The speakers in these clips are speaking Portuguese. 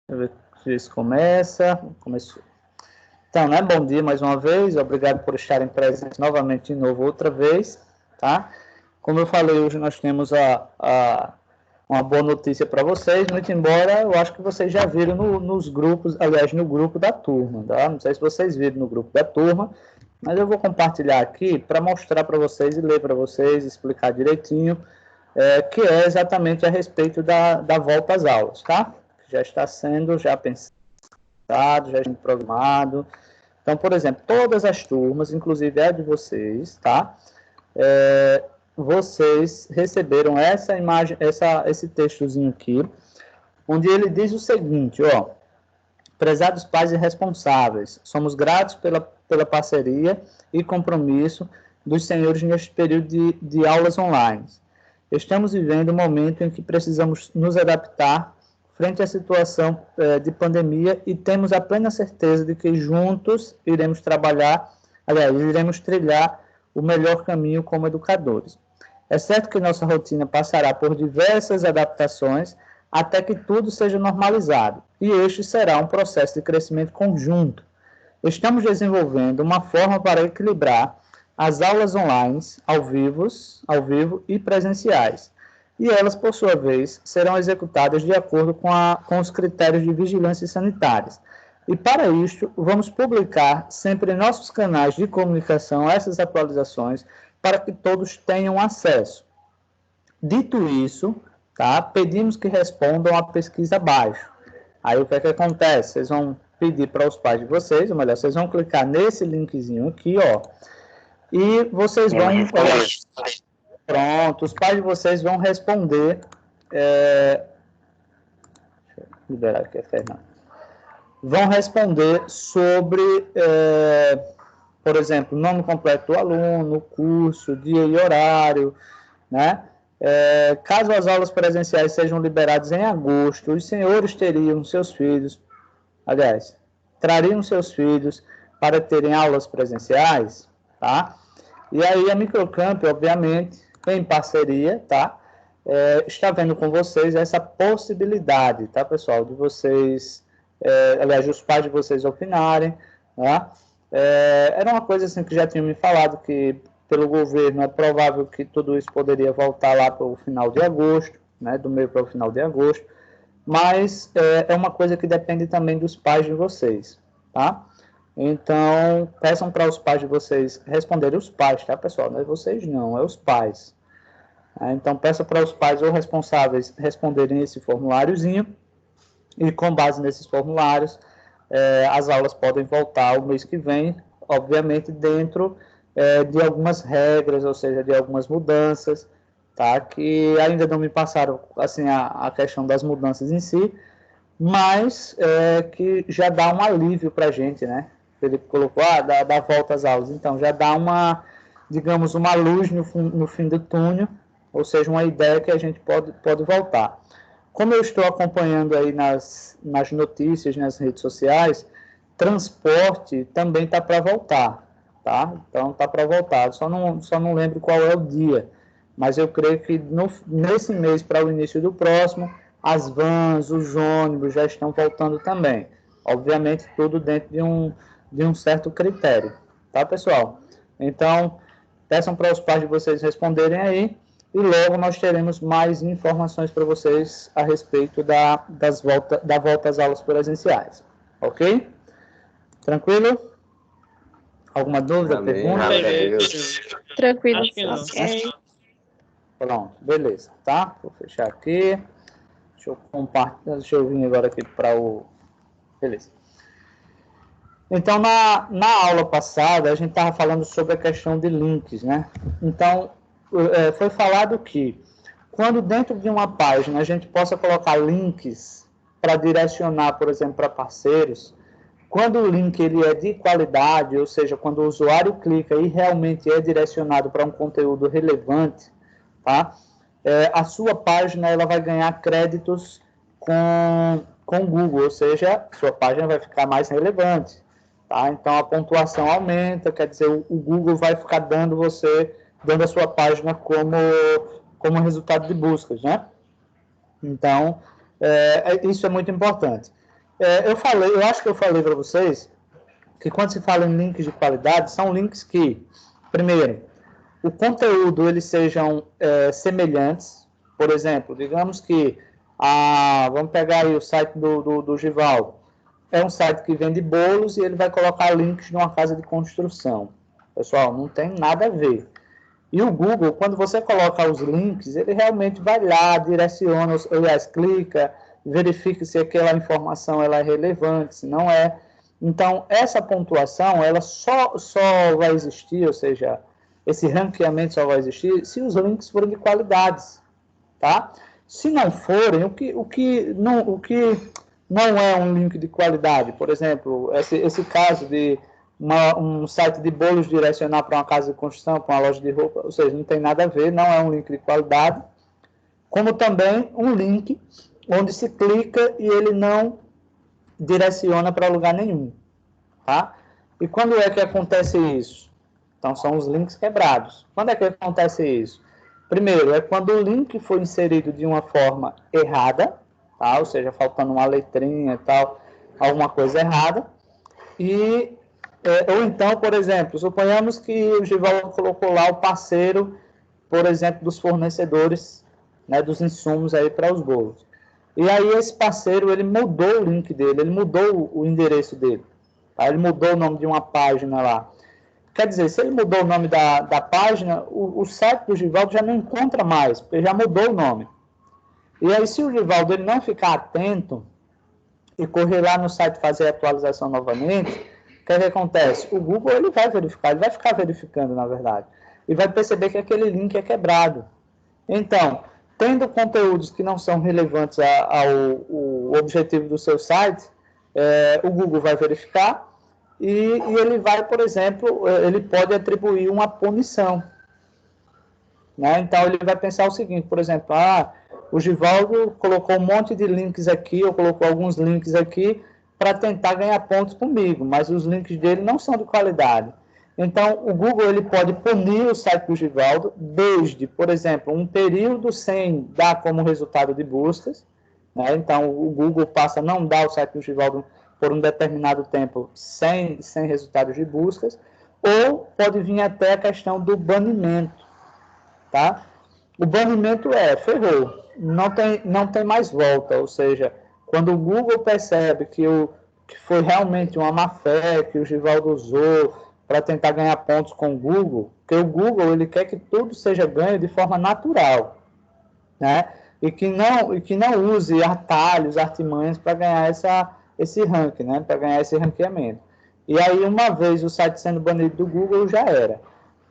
ver se começa. Começou. Então, né, bom dia mais uma vez, obrigado por estarem presentes novamente de novo outra vez, tá? Como eu falei, hoje nós temos uma boa notícia para vocês, muito embora eu acho que vocês já viram nos grupos, aliás, no grupo da turma, tá? Não sei se vocês viram no grupo da turma, mas eu vou compartilhar aqui para mostrar para vocês e ler para vocês, explicar direitinho, que é exatamente a respeito da volta às aulas, tá? Já está sendo pensado, já está programado. Então, por exemplo, todas as turmas, inclusive a de vocês, tá? Vocês receberam essa imagem, esse textozinho aqui, onde ele diz o seguinte, ó: prezados pais e responsáveis, somos gratos pela parceria e compromisso dos senhores neste período de aulas online. Estamos vivendo um momento em que precisamos nos adaptar frente à situação de pandemia e temos a plena certeza de que juntos iremos trilhar o melhor caminho como educadores. É certo que nossa rotina passará por diversas adaptações até que tudo seja normalizado, e este será um processo de crescimento conjunto. Estamos desenvolvendo uma forma para equilibrar as aulas online, ao vivo e presenciais, e elas, por sua vez, serão executadas de acordo com os critérios de vigilância sanitárias. E para isto, vamos publicar sempre em nossos canais de comunicação essas atualizações para que todos tenham acesso. Dito isso, tá, pedimos que respondam à pesquisa abaixo. Aí o que é que acontece? Vocês vão pedir para os pais de vocês, ou melhor, vocês vão clicar nesse linkzinho aqui, ó, e vocês vão... Pronto, os pais de vocês vão responder... Deixa eu liberar aqui a Fernanda. Vão responder sobre, por exemplo, nome completo do aluno, curso, dia e horário, né? Caso as aulas presenciais sejam liberadas em agosto, os senhores trariam seus filhos para terem aulas presenciais, tá? E aí a Microcamp, obviamente, em parceria, tá? Está vendo com vocês essa possibilidade, tá, pessoal, de vocês, os pais de vocês opinarem, tá? Era uma coisa assim que já tinham me falado, que pelo governo é provável que tudo isso poderia voltar lá para o final de agosto, né, do meio para o final de agosto, mas é uma coisa que depende também dos pais de vocês, tá? Então, peçam para os pais de vocês responderem, os pais, tá, pessoal? Não é vocês não, é os pais. Então, peça para os pais ou responsáveis responderem esse formuláriozinho, e com base nesses formulários, as aulas podem voltar o mês que vem, obviamente dentro de algumas regras, ou seja, de algumas mudanças, tá? Que ainda não me passaram assim, a questão das mudanças em si, mas que já dá um alívio para a gente, né? Ele colocou, dá volta às aulas, então já dá digamos, uma luz no fim do túnel, ou seja, uma ideia que a gente pode voltar. Como eu estou acompanhando aí nas notícias, nas redes sociais, transporte também está para voltar, tá? Então está para voltar, só não lembro qual é o dia, mas eu creio que nesse mês para o início do próximo, as vans, os ônibus já estão voltando também. Obviamente tudo dentro de um certo critério, tá, pessoal? Então, peçam para os pais de vocês responderem aí, e logo nós teremos mais informações para vocês a respeito da volta às aulas presenciais. Ok? Tranquilo? Alguma dúvida, pergunta? Tranquilo. Ok. Pronto, beleza, tá? Vou fechar aqui. Deixa eu compartilhar, deixa eu vir agora aqui para o... Beleza. Então, na aula passada, a gente estava falando sobre a questão de links, né? Então, foi falado que quando dentro de uma página a gente possa colocar links para direcionar, por exemplo, para parceiros, quando o link ele é de qualidade, ou seja, quando o usuário clica e realmente é direcionado para um conteúdo relevante, tá? A sua página ela vai ganhar créditos com o Google, ou seja, sua página vai ficar mais relevante. Tá? Então, a pontuação aumenta, quer dizer, o Google vai ficar dando a sua página como resultado de buscas, né? Então, isso é muito importante. Eu acho que eu falei para vocês que quando se fala em links de qualidade, são links que, primeiro, o conteúdo eles sejam semelhantes. Por exemplo, digamos que, vamos pegar aí o site do Givaldo, é um site que vende bolos e ele vai colocar links de uma casa de construção. Pessoal, não tem nada a ver. E o Google, quando você coloca os links, ele realmente vai lá, direciona, aliás, clica, verifica se aquela informação ela é relevante, se não é. Então, essa pontuação, ela só vai existir, ou seja, esse ranqueamento só vai existir se os links forem de qualidades, tá? Se não forem, o que não é um link de qualidade, por exemplo, esse caso de um site de bolos direcionar para uma casa de construção, para uma loja de roupa, ou seja, não tem nada a ver, não é um link de qualidade, como também um link onde se clica e ele não direciona para lugar nenhum, tá? E quando é que acontece isso? Então, são os links quebrados. Quando é que acontece isso? Primeiro, é quando o link foi inserido de uma forma errada, tá? Ou seja, faltando uma letrinha e tal, alguma coisa errada, ou então, por exemplo, suponhamos que o Givaldo colocou lá o parceiro, por exemplo, dos fornecedores, né, dos insumos aí para os bolos. E aí esse parceiro, ele mudou o link dele, ele mudou o endereço dele. Tá? Ele mudou o nome de uma página lá. Quer dizer, se ele mudou o nome da página, o site do Givaldo já não encontra mais, porque já mudou o nome. E aí, se o Givaldo ele não ficar atento e correr lá no site fazer a atualização novamente, o que acontece? O Google ele vai verificar, ele vai ficar verificando, na verdade, e vai perceber que aquele link é quebrado. Então, tendo conteúdos que não são relevantes ao objetivo do seu site, o Google vai verificar e ele vai, por exemplo, ele pode atribuir uma punição. Né? Então, ele vai pensar o seguinte, por exemplo, o Givaldo colocou um monte de links aqui, ou colocou alguns links aqui para tentar ganhar pontos comigo, mas os links dele não são de qualidade. Então, o Google ele pode punir o site do Givaldo desde, por exemplo, um período sem dar como resultado de buscas. Né? Então, o Google passa a não dar o site do Givaldo por um determinado tempo sem resultados de buscas, ou pode vir até a questão do banimento. Tá? O banimento ferrou, não tem mais volta, ou seja, quando o Google percebe que foi realmente uma má-fé que o Givaldo usou para tentar ganhar pontos com o Google, porque o Google ele quer que tudo seja ganho de forma natural, né? E que não use atalhos, artimanhas para ganhar esse ranking, né? Para ganhar esse ranqueamento. E aí, uma vez o site sendo banido do Google, já era.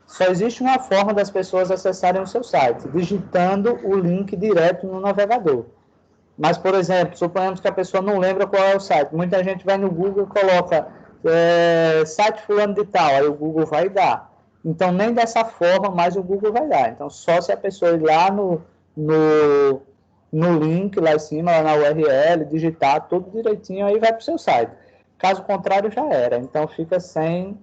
Só existe uma forma das pessoas acessarem o seu site, digitando o link direto no navegador. Mas, por exemplo, suponhamos que a pessoa não lembra qual é o site. Muita gente vai no Google e coloca site fulano de tal, aí o Google vai dar. Então, nem dessa forma, mais o Google vai dar. Então, só se a pessoa ir lá no link, lá em cima, lá na URL, digitar tudo direitinho, aí vai para o seu site. Caso contrário, já era. Então, fica sem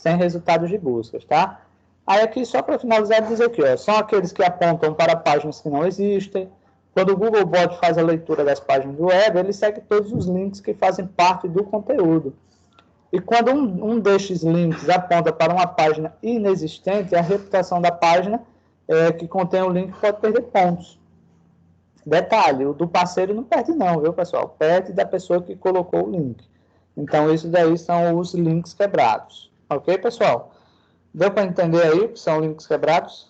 resultados de buscas, tá? Aí aqui, só para finalizar, dizer aqui, são aqueles que apontam para páginas que não existem. Quando o Googlebot faz a leitura das páginas do web, ele segue todos os links que fazem parte do conteúdo. E quando um destes links aponta para uma página inexistente, a reputação da página que contém o link pode perder pontos. Detalhe, o do parceiro não perde não, viu, pessoal? Perde da pessoa que colocou o link. Então, isso daí são os links quebrados. Ok, pessoal? Deu para entender aí que são links quebrados?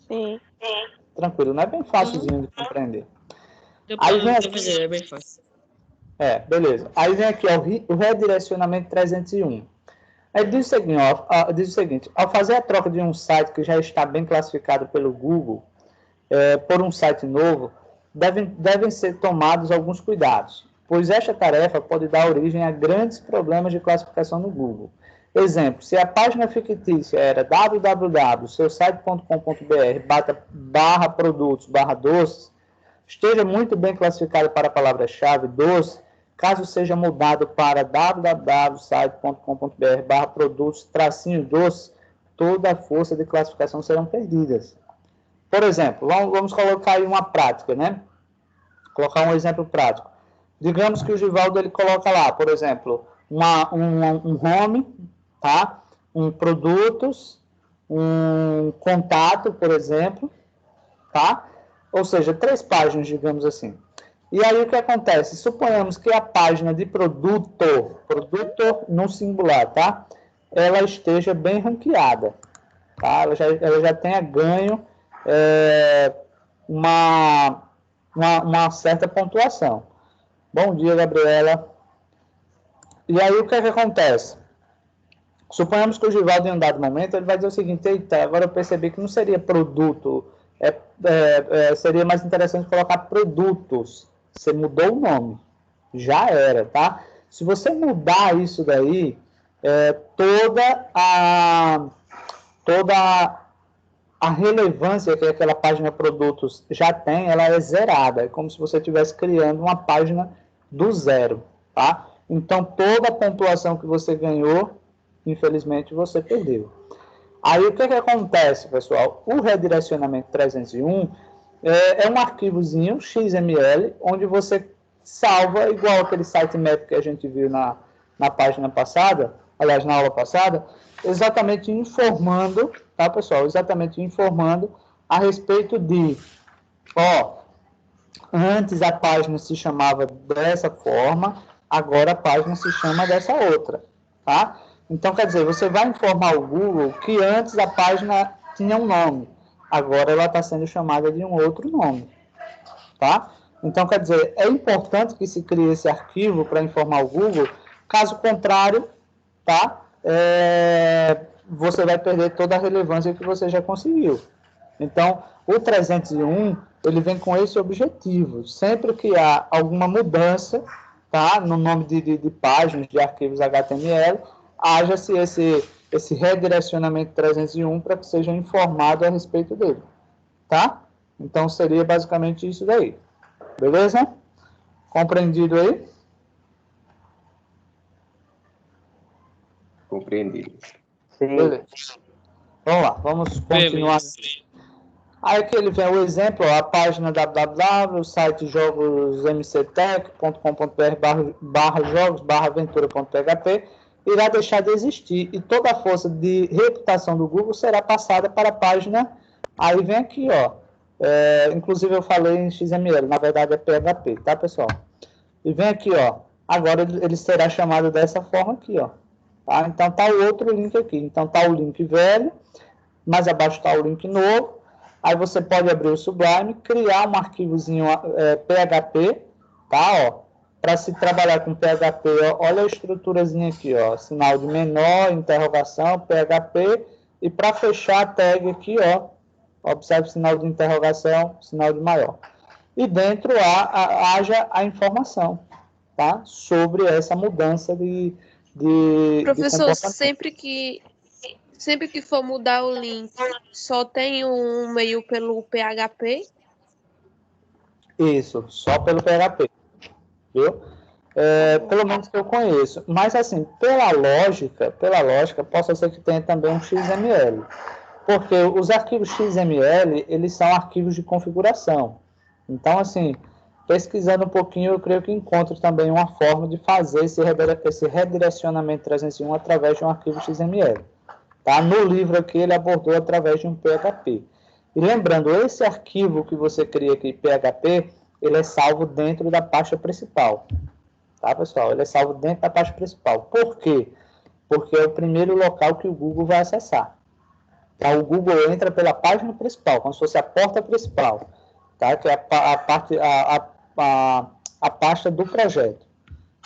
Sim. Tranquilo, não é bem fácilzinho de compreender. Aí vem aqui, é bem fácil. Beleza. Aí vem aqui o redirecionamento 301. Aí diz o seguinte, ao fazer a troca de um site que já está bem classificado pelo Google por um site novo, devem ser tomados alguns cuidados, pois esta tarefa pode dar origem a grandes problemas de classificação no Google. Exemplo, se a página fictícia era www.seusite.com.br/produtos/doces, esteja muito bem classificado para a palavra-chave doce, caso seja mudado para www.site.com.br/produtos-doces, toda a força de classificação serão perdidas. Por exemplo, vamos colocar aí uma prática, né? Colocar um exemplo prático. Digamos que o Givaldo ele coloca lá, por exemplo, um home, tá? Um produtos, um contato, por exemplo, tá? Ou seja, 3 páginas, digamos assim. E aí o que acontece? Suponhamos que a página de produto no singular, tá? Ela esteja bem ranqueada, tá? Ela já tenha ganho uma certa pontuação. Bom dia, Gabriela. E aí o que acontece? Suponhamos que o Givaldo, em um dado momento, ele vai dizer o seguinte: eita, agora eu percebi que não seria produto, seria mais interessante colocar produtos. Você mudou o nome, já era, tá? Se você mudar isso daí, toda a relevância que aquela página produtos já tem, ela é zerada. É como se você estivesse criando uma página do zero, tá? Então, toda a pontuação que você ganhou, infelizmente, você perdeu. Aí, o que acontece, pessoal? O redirecionamento 301 é um arquivozinho XML, onde você salva, igual aquele sitemap que a gente viu na página passada, aliás, na aula passada, exatamente informando, tá, pessoal? Exatamente informando a respeito de, antes a página se chamava dessa forma, agora a página se chama dessa outra, tá? Então, quer dizer, você vai informar o Google que antes a página tinha um nome, agora ela está sendo chamada de um outro nome, tá? Então, quer dizer, é importante que se crie esse arquivo para informar o Google, caso contrário, tá? Você vai perder toda a relevância que você já conseguiu. Então, o 301, ele vem com esse objetivo. Sempre que há alguma mudança, tá, no nome de páginas, de arquivos HTML, haja-se esse redirecionamento 301 para que seja informado a respeito dele, tá? Então, seria basicamente isso daí. Beleza? Compreendido aí? Compreendido. Sim. Beleza. Vamos lá, vamos continuar. Aí aqui ele vem o exemplo, a página www, o site jogosmctech.com.br/jogos/aventura.php irá deixar de existir e toda a força de reputação do Google será passada para a página. Aí vem aqui, inclusive eu falei em XML, na verdade é PHP, tá, pessoal? E vem aqui, agora ele será chamado dessa forma aqui, tá? Então tá o outro link aqui. Então tá o link velho, mais abaixo está o link novo. Aí você pode abrir o Sublime, criar um arquivozinho PHP, tá? Para se trabalhar com PHP, olha a estruturazinha aqui, sinal de menor, interrogação, PHP, e para fechar a tag aqui, observe o sinal de interrogação, sinal de maior. E dentro haja a informação, tá? Sobre essa mudança de Professor, sempre que for mudar o link, só tem um e-mail pelo PHP? Isso, só pelo PHP, viu? Pelo menos que eu conheço. Mas, assim, pela lógica, possa ser que tenha também um XML. Porque os arquivos XML, eles são arquivos de configuração. Então, assim, pesquisando um pouquinho, eu creio que encontro também uma forma de fazer esse redirecionamento 301 através de um arquivo XML. Tá? No livro aqui, ele abordou através de um PHP. E lembrando, esse arquivo que você cria aqui, PHP, ele é salvo dentro da pasta principal. Tá, pessoal? Ele é salvo dentro da pasta principal. Por quê? Porque é o primeiro local que o Google vai acessar. Tá? O Google entra pela página principal, como se fosse a porta principal, tá? Que é a pasta do projeto.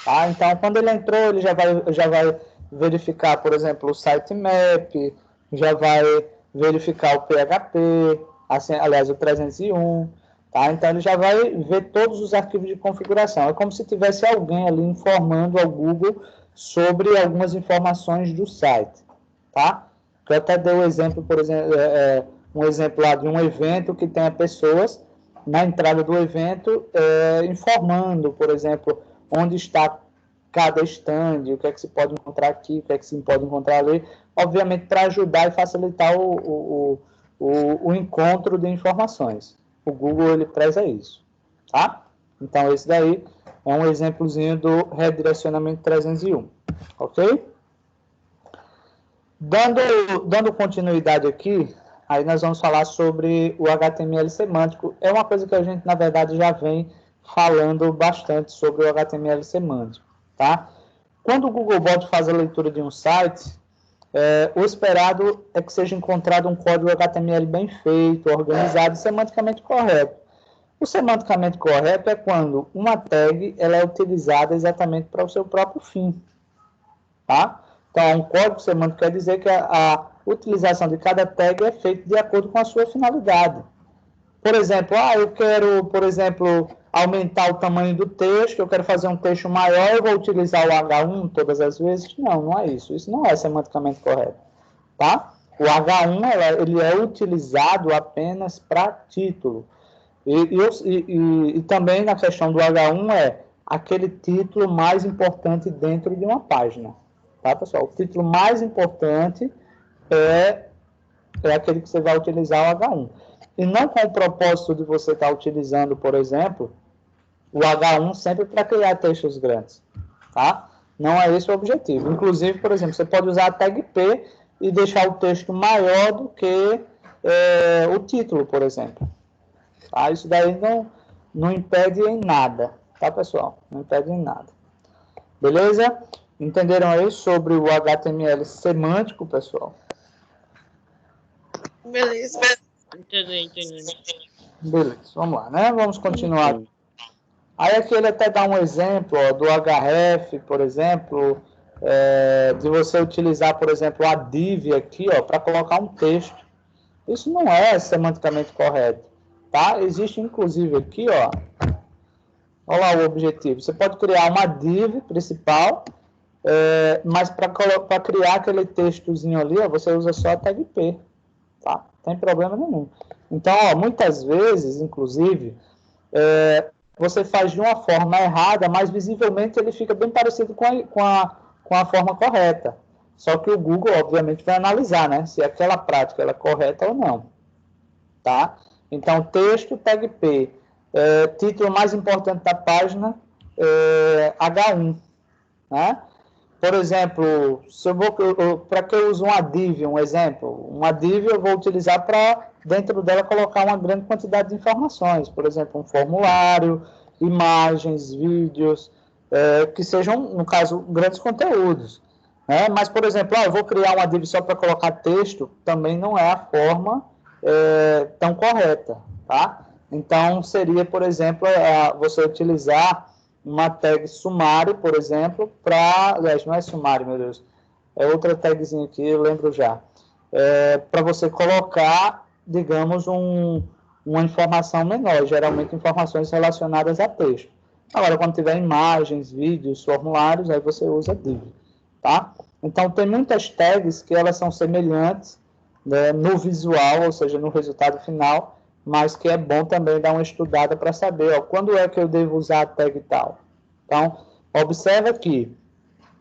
Tá? Então, quando ele entrou, ele já vai verificar, por exemplo, o sitemap, já vai verificar o PHP, assim, aliás, o 301, tá? Então, ele já vai ver todos os arquivos de configuração. É como se tivesse alguém ali informando ao Google sobre algumas informações do site, tá? Eu até dei um exemplo, por exemplo, um exemplo lá de um evento que tenha pessoas na entrada do evento informando, por exemplo, onde está cada stand, o que é que se pode encontrar aqui, o que é que se pode encontrar ali, obviamente para ajudar e facilitar o encontro de informações. O Google, ele preza isso, tá? Então, esse daí É um exemplozinho do redirecionamento 301, ok? Dando continuidade aqui, aí nós vamos falar sobre o HTML semântico. É uma coisa que a gente, na verdade, já vem falando bastante sobre o HTML semântico, tá? Quando o Googlebot faz a leitura de um site, o esperado é que seja encontrado um código HTML bem feito, organizado e semanticamente correto. O semanticamente correto é quando uma tag ela é utilizada exatamente para o seu próprio fim, tá? Então, um código semântico quer dizer que a utilização de cada tag é feita de acordo com a sua finalidade. Por exemplo, eu quero, por exemplo, aumentar o tamanho do texto, eu quero fazer um texto maior, eu vou utilizar o H1 todas as vezes? Não, não é isso. Isso não é semanticamente correto, tá? O H1, ele é utilizado apenas para título. E também na questão do H1 é aquele título mais importante dentro de uma página. Tá, pessoal? O título mais importante é aquele que você vai utilizar o H1. E não com o propósito de você estar utilizando, por exemplo, o H1 sempre para criar textos grandes. Tá? Não é esse o objetivo. Inclusive, por exemplo, você pode usar a tag P e deixar o texto maior do que o título, por exemplo. Tá? Isso daí não impede em nada. Tá, pessoal? Não impede em nada. Beleza? Entenderam aí sobre o HTML semântico, pessoal? Beleza. Entendi. Beleza, vamos lá, né? Vamos continuar. Aí aqui ele até dá um exemplo do href, por exemplo, de você utilizar, por exemplo, a div aqui, para colocar um texto. Isso não é semanticamente correto, tá? Existe, inclusive, aqui, olha lá o objetivo. Você pode criar uma div principal, mas para criar aquele textozinho ali, você usa só a tag P, tá? Não tem problema nenhum. Então, muitas vezes, inclusive, você faz de uma forma errada, mas visivelmente ele fica bem parecido com a forma correta. Só que o Google, obviamente, vai analisar, né, se aquela prática ela é correta ou não. Tá? Então, texto, tag P. Título mais importante da página, H1. Né? Por exemplo, para que eu uso uma div, um exemplo? Uma div eu vou utilizar para, dentro dela, colocar uma grande quantidade de informações. Por exemplo, um formulário, imagens, vídeos, que sejam, no caso, grandes conteúdos. Né? Mas, por exemplo, eu vou criar uma div só para colocar texto, também não é a forma tão correta. Tá? Então, seria, por exemplo, você utilizar uma tag sumário, por exemplo, aliás, não é sumário, meu Deus, é outra tagzinha aqui, eu lembro já, para você colocar, digamos, uma informação menor, geralmente informações relacionadas a texto. Agora, quando tiver imagens, vídeos, formulários, aí você usa div, tá? Então, tem muitas tags que elas são semelhantes, né, no visual, ou seja, no resultado final, mas que é bom também dar uma estudada para saber, quando é que eu devo usar a tag tal. Então, observa que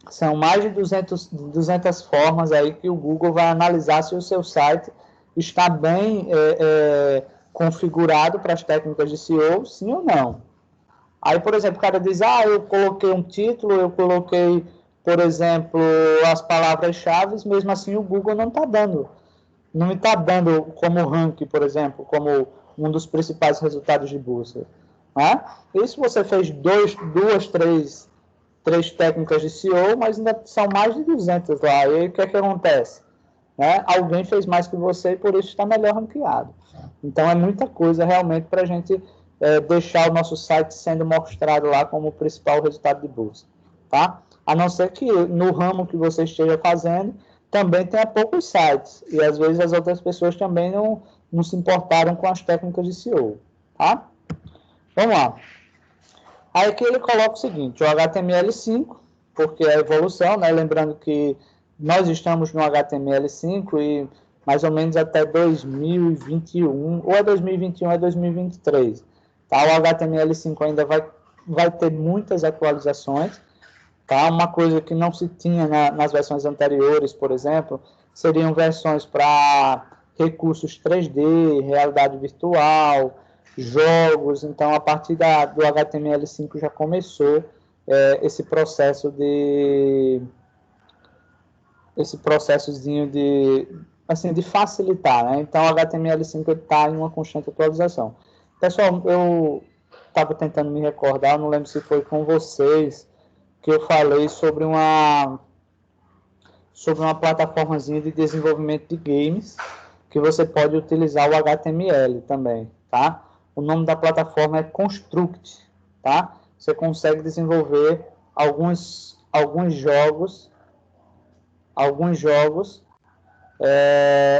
são mais de 200 formas aí que o Google vai analisar se o seu site está bem configurado para as técnicas de SEO, sim ou não. Aí, por exemplo, o cara diz, eu coloquei um título, eu coloquei, por exemplo, as palavras-chave, mesmo assim o Google não está dando. Não está dando como ranking, por exemplo, como um dos principais resultados de busca. Né? E se você fez três técnicas de SEO, mas ainda são mais de 200 lá. E aí o que é que acontece? Né? Alguém fez mais que você e por isso está melhor ranqueado. Então é muita coisa realmente para a gente deixar o nosso site sendo mostrado lá como o principal resultado de busca. Tá? A não ser que no ramo que você esteja fazendo, também tenha poucos sites. E às vezes as outras pessoas também não se importaram com as técnicas de SEO. Tá? Vamos lá. Aí aqui ele coloca o seguinte, o HTML5, porque é a evolução, né? Lembrando que nós estamos no HTML5 e mais ou menos até 2021, ou é 2021 ou é 2023. Tá? O HTML5 ainda vai ter muitas atualizações. Tá? Uma coisa que não se tinha nas versões anteriores, por exemplo, seriam versões para recursos 3D, realidade virtual, jogos. Então, a partir do HTML5 já começou esse processozinho de facilitar, né? Então, o HTML5 está em uma constante atualização. Pessoal, eu estava tentando me recordar, não lembro se foi com vocês que eu falei sobre uma plataformazinha de desenvolvimento de games, que você pode utilizar o HTML também, tá? O nome da plataforma é Construct, tá? Você consegue desenvolver alguns jogos.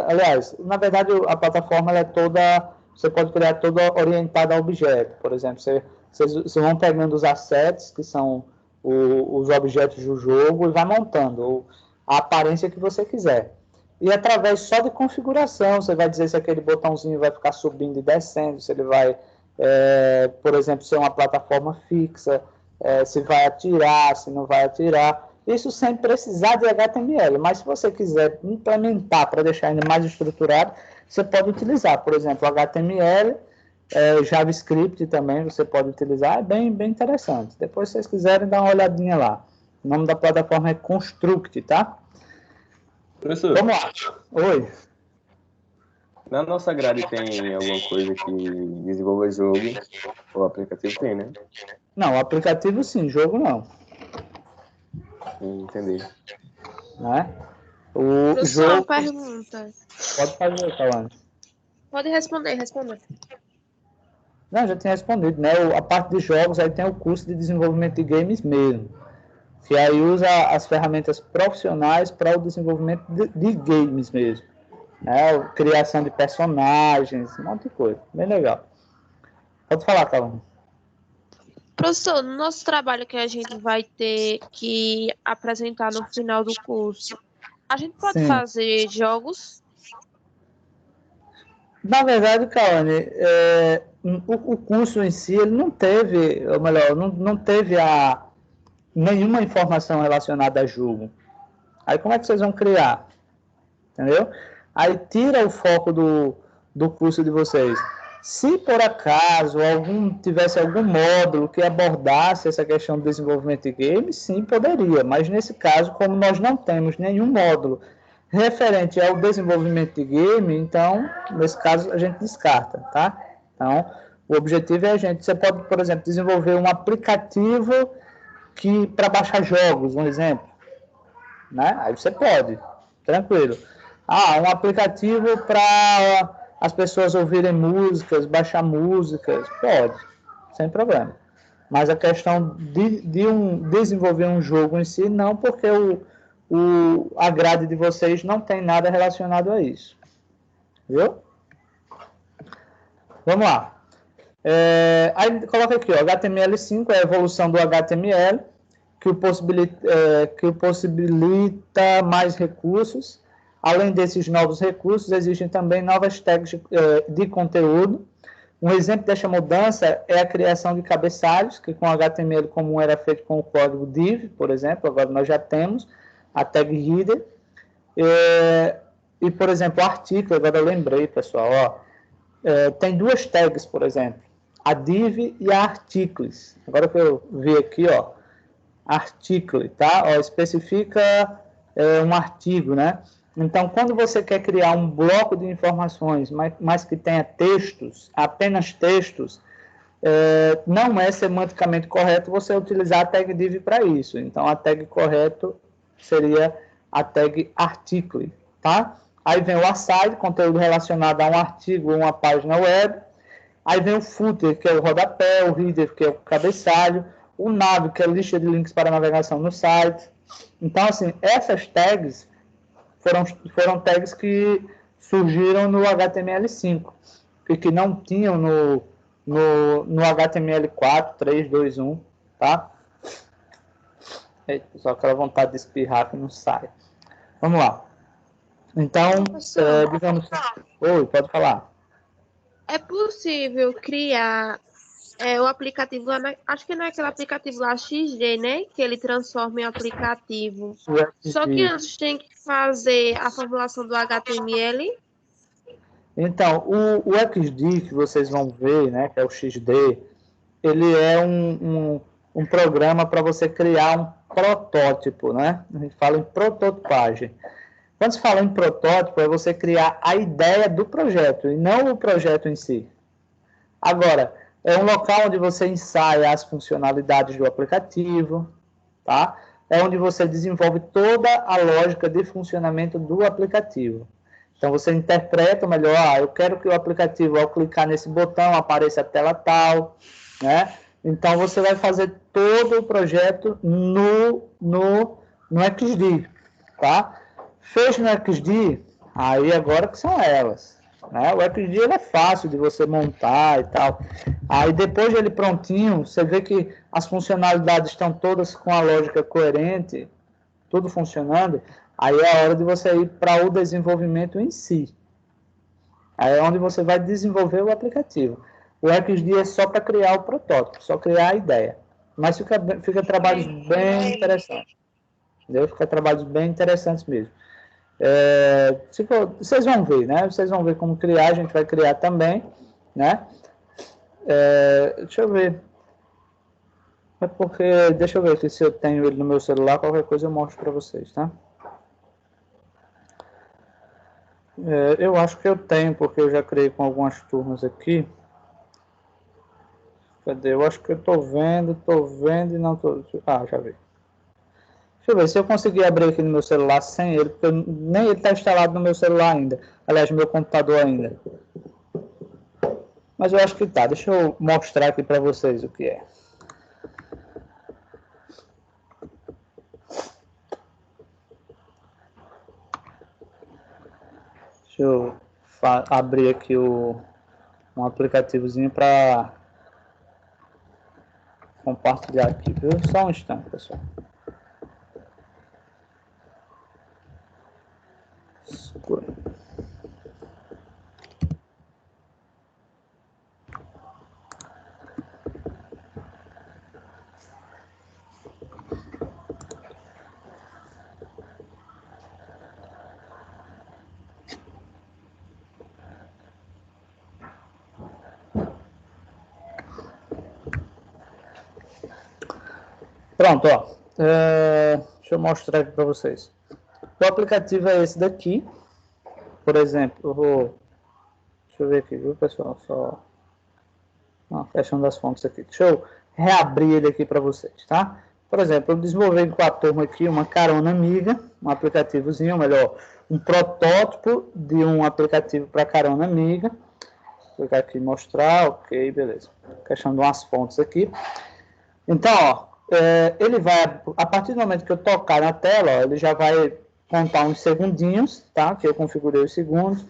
Aliás, na verdade, a plataforma ela é toda, você pode criar toda orientada a objeto. Por exemplo, vocês vão pegando os assets, que são os objetos do jogo, e vai montando a aparência que você quiser. E através só de configuração, você vai dizer se aquele botãozinho vai ficar subindo e descendo, se ele vai, por exemplo, ser uma plataforma fixa, se vai atirar, se não vai atirar. Isso sem precisar de HTML, mas se você quiser implementar para deixar ainda mais estruturado, você pode utilizar, por exemplo, HTML, JavaScript também você pode utilizar, é bem interessante. Depois, se vocês quiserem, dá uma olhadinha lá. O nome da plataforma é Construct, tá? Professor, vamos lá. Oi. Na nossa grade tem alguma coisa que desenvolva jogo? O aplicativo tem, né? Não, aplicativo sim, jogo não. Entendi. Né? Só uma pergunta. Pode fazer, Tawane. Pode responder. Não, já tinha respondido, né? A parte de jogos, aí tem o curso de desenvolvimento de games mesmo, que aí usa as ferramentas profissionais para o desenvolvimento de games mesmo, né? Criação de personagens, um monte de coisa, bem legal. Pode falar, Tawane. Professor, no nosso trabalho que a gente vai ter que apresentar no final do curso, a gente pode fazer jogos? Na verdade, Tawane, o curso em si, ele não teve, ou melhor, não teve nenhuma informação relacionada a jogo. Aí como é que vocês vão criar? Entendeu? Aí tira o foco do curso de vocês. Se por acaso tivesse algum módulo que abordasse essa questão do desenvolvimento de games, sim, poderia. Mas nesse caso, como nós não temos nenhum módulo referente ao desenvolvimento de game, então, nesse caso, a gente descarta, tá? Então, o objetivo é você pode, por exemplo, desenvolver um aplicativo para baixar jogos, um exemplo, né? Aí você pode, tranquilo. Um aplicativo para as pessoas ouvirem músicas, baixar músicas, pode, sem problema. Mas a questão de desenvolver um jogo em si, não, porque a grade de vocês não tem nada relacionado a isso. Viu? Vamos lá. Aí coloca aqui, ó, HTML5 é a evolução do HTML, que o possibilita mais recursos. Além desses novos recursos, existem também novas tags de conteúdo. Um exemplo desta mudança é a criação de cabeçalhos, que com HTML comum era feito com o código div, por exemplo, agora nós já temos a tag header. E, por exemplo, artigo, agora eu lembrei, pessoal, tem duas tags, por exemplo, a div e a articles. Agora que eu vi aqui, ó, article, tá? Especifica um artigo, né? Então, quando você quer criar um bloco de informações, mas que tenha textos, apenas textos, não é semanticamente correto você utilizar a tag div para isso. Então, a tag correto seria a tag article, tá? Aí vem o aside, conteúdo relacionado a um artigo ou uma página web. Aí vem o footer, que é o rodapé, o header, que é o cabeçalho, o nav, que é a lista de links para navegação no site. Então, assim, essas tags foram tags que surgiram no HTML5 e que não tinham no HTML4, 3, 2, 1, tá? Eita, só aquela vontade de espirrar que não sai. Vamos lá. Então, digamos... Oi, pode falar. É possível criar o aplicativo lá, acho que não é aquele aplicativo lá XG, né? Que ele transforma em aplicativo. Só que antes tem que fazer a formulação do HTML. Então, o XD que vocês vão ver, né, que é o XD, ele é um programa para você criar um protótipo, né? A gente fala em prototipagem. Quando se fala em protótipo, é você criar a ideia do projeto e não o projeto em si. Agora, é um local onde você ensaia as funcionalidades do aplicativo, tá? É onde você desenvolve toda a lógica de funcionamento do aplicativo. Então, você interpreta melhor, eu quero que o aplicativo, ao clicar nesse botão, apareça a tela tal, né? Então, você vai fazer todo o projeto no XD, tá? Fez no XD, aí agora que são elas, né? O XD ele é fácil de você montar e tal. Aí, depois de ele prontinho, você vê que as funcionalidades estão todas com a lógica coerente, tudo funcionando, aí é a hora de você ir para o desenvolvimento em si. Aí é onde você vai desenvolver o aplicativo. O XD é só para criar o protótipo, só criar a ideia. Mas fica trabalhos bem interessantes. Entendeu? Fica trabalhos bem interessantes mesmo. Vocês vão ver, né? Vocês vão ver como criar, a gente vai criar também, né? Deixa eu ver. É porque, deixa eu ver aqui se eu tenho ele no meu celular, qualquer coisa eu mostro para vocês, tá? Eu acho que eu tenho, porque eu já criei com algumas turmas aqui. Cadê? Eu acho que eu estou vendo e não estou... Ah, já vi. Deixa eu ver se eu conseguir abrir aqui no meu celular sem ele, porque nem ele está instalado no meu celular ainda. Aliás, no meu computador ainda. Mas eu acho que tá. Deixa eu mostrar aqui para vocês o que é. Deixa eu abrir aqui um aplicativozinho para compartilhar aqui, viu? Só um instante, pessoal. Pronto, ó. Deixa eu mostrar aqui para vocês. O aplicativo é esse daqui. Por exemplo, eu vou... Deixa eu ver aqui, viu, pessoal? Só... fechando as fontes aqui. Deixa eu reabrir ele aqui para vocês, tá? Por exemplo, eu desenvolvi com a turma aqui uma carona amiga, um aplicativozinho, melhor, um protótipo de um aplicativo para carona amiga. Vou clicar aqui e mostrar, ok, beleza. Fechando umas fontes aqui. Então, ó, ele vai, a partir do momento que eu tocar na tela, ó, ele já vai contar uns segundinhos, tá? Que eu configurei os segundos.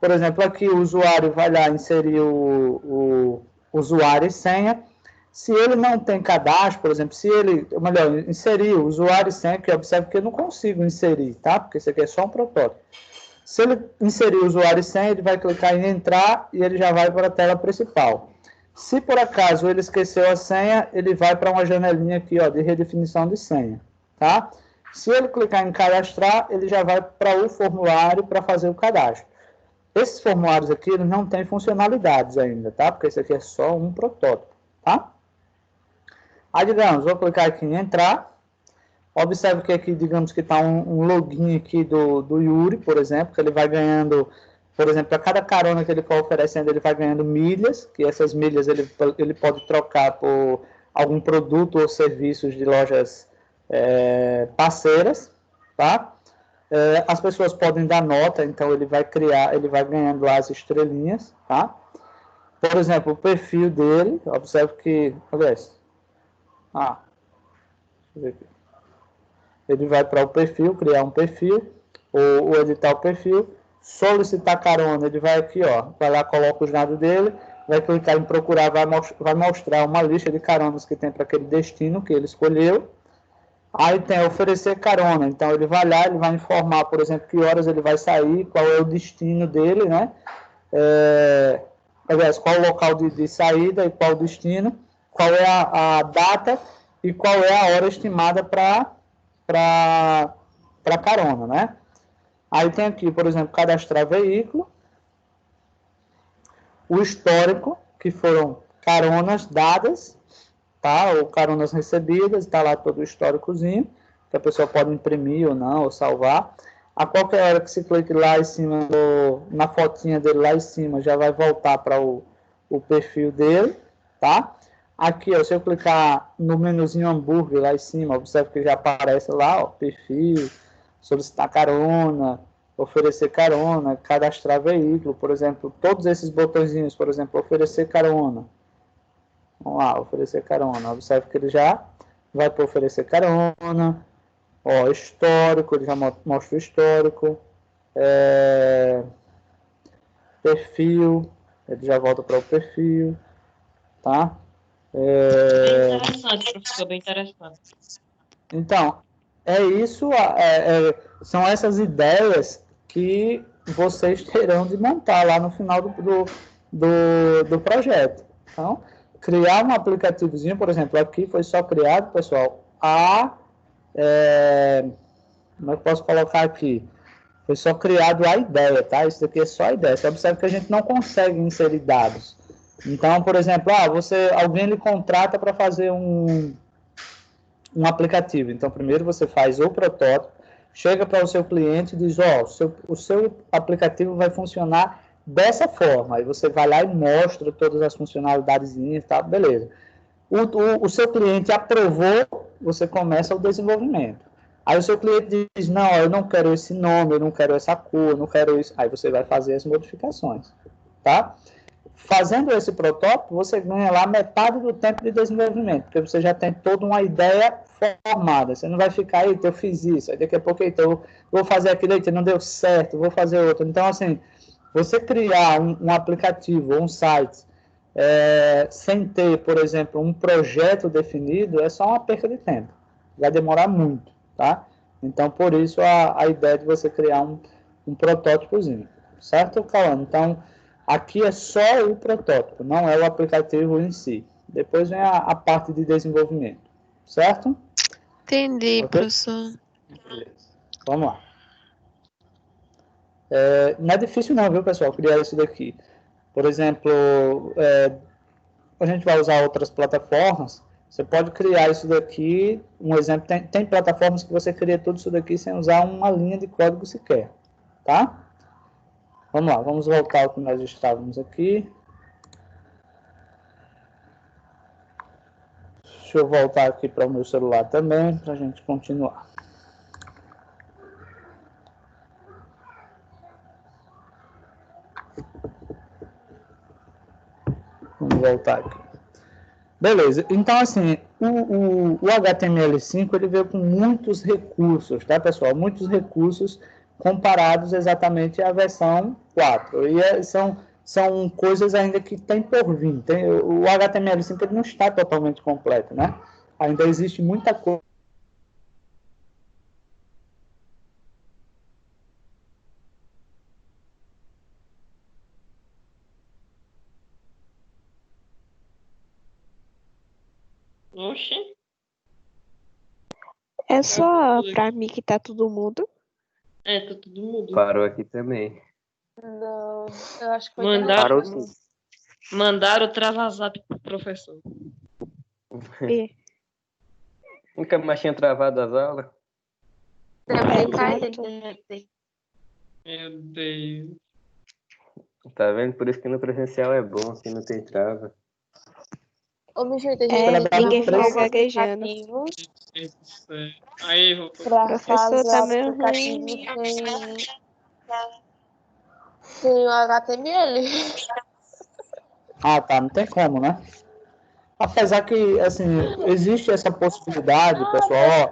Por exemplo, aqui o usuário vai lá inserir o usuário e senha. Se ele não tem cadastro, por exemplo, se ele, melhor, inserir o usuário e senha, que observe que eu não consigo inserir, tá? Porque isso aqui é só um protótipo. Se ele inserir o usuário e senha, ele vai clicar em entrar e ele já vai para a tela principal. Se por acaso ele esqueceu a senha, ele vai para uma janelinha aqui, ó, de redefinição de senha, tá? Se ele clicar em cadastrar, ele já vai para o formulário para fazer o cadastro. Esses formulários aqui, eles não têm funcionalidades ainda, tá? Porque esse aqui é só um protótipo, tá? Aí, digamos, vou clicar aqui em entrar. Observe que aqui, digamos que está um login aqui do Yuri, por exemplo, que ele vai ganhando, por exemplo, a cada carona que ele for oferecendo, ele vai ganhando milhas, que essas milhas ele pode trocar por algum produto ou serviços de lojas parceiras, tá? As pessoas podem dar nota, então ele vai ganhando lá as estrelinhas, tá? Por exemplo, o perfil dele, observe que, olha isso. Deixa eu ver aqui. Ele vai para o perfil, criar um perfil, ou editar o perfil, solicitar carona, ele vai aqui, ó, vai lá, coloca os dados dele, vai clicar em procurar, vai mostrar uma lista de caronas que tem para aquele destino que ele escolheu. Aí tem oferecer carona, então ele vai lá, ele vai informar, por exemplo, que horas ele vai sair, qual é o destino dele, né? Aliás, qual o local de saída e qual o destino, qual é a data e qual é a hora estimada para carona, né? Aí tem aqui, por exemplo, cadastrar veículo. o histórico, que foram caronas dadas, tá? Ou caronas recebidas, está lá todo o históricozinho, que a pessoa pode imprimir ou não, ou salvar. A qualquer hora que você clique lá em cima, na fotinha dele lá em cima, já vai voltar para o perfil dele, tá? Aqui, ó, se eu clicar no menuzinho hambúrguer lá em cima, observe que já aparece lá, ó, perfil, solicitar carona, oferecer carona, cadastrar veículo, por exemplo, todos esses botõezinhos, por exemplo, oferecer carona. Vamos lá, oferecer carona. Observe que ele já vai para oferecer carona. Ó, histórico, ele já mostra o histórico. Perfil, ele já volta para o perfil, tá? Bem interessante, professor, bem interessante. Então, é isso, são essas ideias que vocês terão de montar lá no final do projeto. Então, criar um aplicativozinho, por exemplo, aqui foi só criado, pessoal, como é que eu posso colocar aqui? Foi só criado a ideia, tá? Isso daqui é só a ideia. Você observa que a gente não consegue inserir dados. Então, por exemplo, alguém lhe contrata para fazer um aplicativo. Então, primeiro você faz o protótipo, chega para o seu cliente e diz, o seu aplicativo vai funcionar dessa forma. Aí você vai lá e mostra todas as funcionalidades e tal, beleza. O seu cliente aprovou, você começa o desenvolvimento. Aí o seu cliente diz, não, eu não quero esse nome, eu não quero essa cor, eu não quero isso. Aí você vai fazer as modificações, tá? Fazendo esse protótipo, você ganha lá metade do tempo de desenvolvimento, porque você já tem toda uma ideia formada. Você não vai ficar, eita, eu fiz isso, aí daqui a pouco, eita, eu vou fazer aquilo, eita, não deu certo, vou fazer outro. Então, assim, você criar um aplicativo ou um site sem ter, por exemplo, um projeto definido, é só uma perca de tempo. Vai demorar muito, tá? Então, por isso, a ideia de você criar um protótipozinho. Certo, Cauã? Então, aqui é só o protótipo, não é o aplicativo em si. Depois vem a parte de desenvolvimento. Certo? Entendi, Ok? professor. Beleza. Vamos lá. Não é difícil não, viu, pessoal, criar isso daqui. Por exemplo, a gente vai usar outras plataformas, você pode criar isso daqui, um exemplo, tem plataformas que você cria tudo isso daqui sem usar uma linha de código sequer, tá? Vamos lá, vamos voltar ao que nós estávamos aqui. Deixa eu voltar aqui para o meu celular também, para a gente continuar. Vamos voltar aqui. Beleza, então assim, o HTML5 ele veio com muitos recursos, tá, pessoal? Muitos recursos comparados exatamente à versão 4. E são coisas ainda que tem por vir. O HTML5 ele não está totalmente completo, né? Ainda existe muita coisa. Oxe, É só pra mim que tá tudo mudo. tá tudo mudo. Parou aqui também. Não, eu acho que foi Mandaram, Parou sim. mandaram o travazap pro professor. Nunca mais tinha travado as aulas. Deve ter caído a Exato. internet. Meu Deus. Tá vendo? Por isso que no presencial é bom, assim não tem trava. Ô, gente, a gente É, tem ninguém que fica alguns gaguejando. aplicativos Aí, vou... pra Professor, fazer tá meio aplicativo ruim. sem o HTML. Ah, tá, não tem como, né? Apesar que, assim, existe essa possibilidade, pessoal.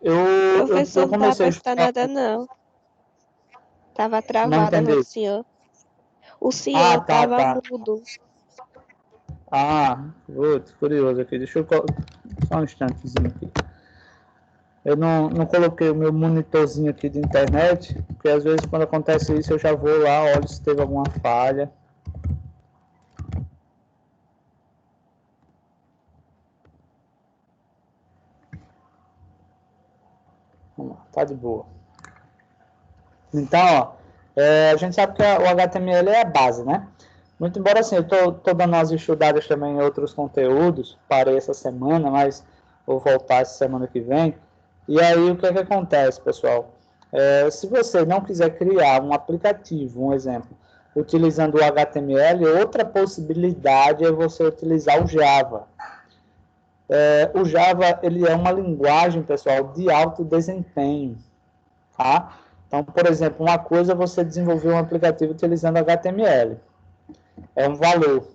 Eu Professor, não tava comecei a prestando estudar. nada, não. Tava Não travada a voz entendi. do senhor. O Ah, senhor tá, tava tá. mudo. Putz, curioso aqui. Deixa eu. Só um instantezinho aqui. Eu não coloquei o meu monitorzinho aqui de internet, porque às vezes quando acontece isso eu já vou lá, olho se teve alguma falha. Vamos lá, tá de boa. Então, ó, A gente sabe que o HTML é a base, né? Muito embora, assim, eu estou dando umas estudadas também em outros conteúdos, parei essa semana, mas vou voltar essa semana que vem. E aí, o que é que acontece, pessoal? Se você não quiser criar um aplicativo, um exemplo, utilizando o HTML, outra possibilidade é você utilizar o Java. O Java, ele é uma linguagem, pessoal, de alto desempenho, tá? Então, por exemplo, uma coisa é você desenvolver um aplicativo utilizando HTML. É um valor,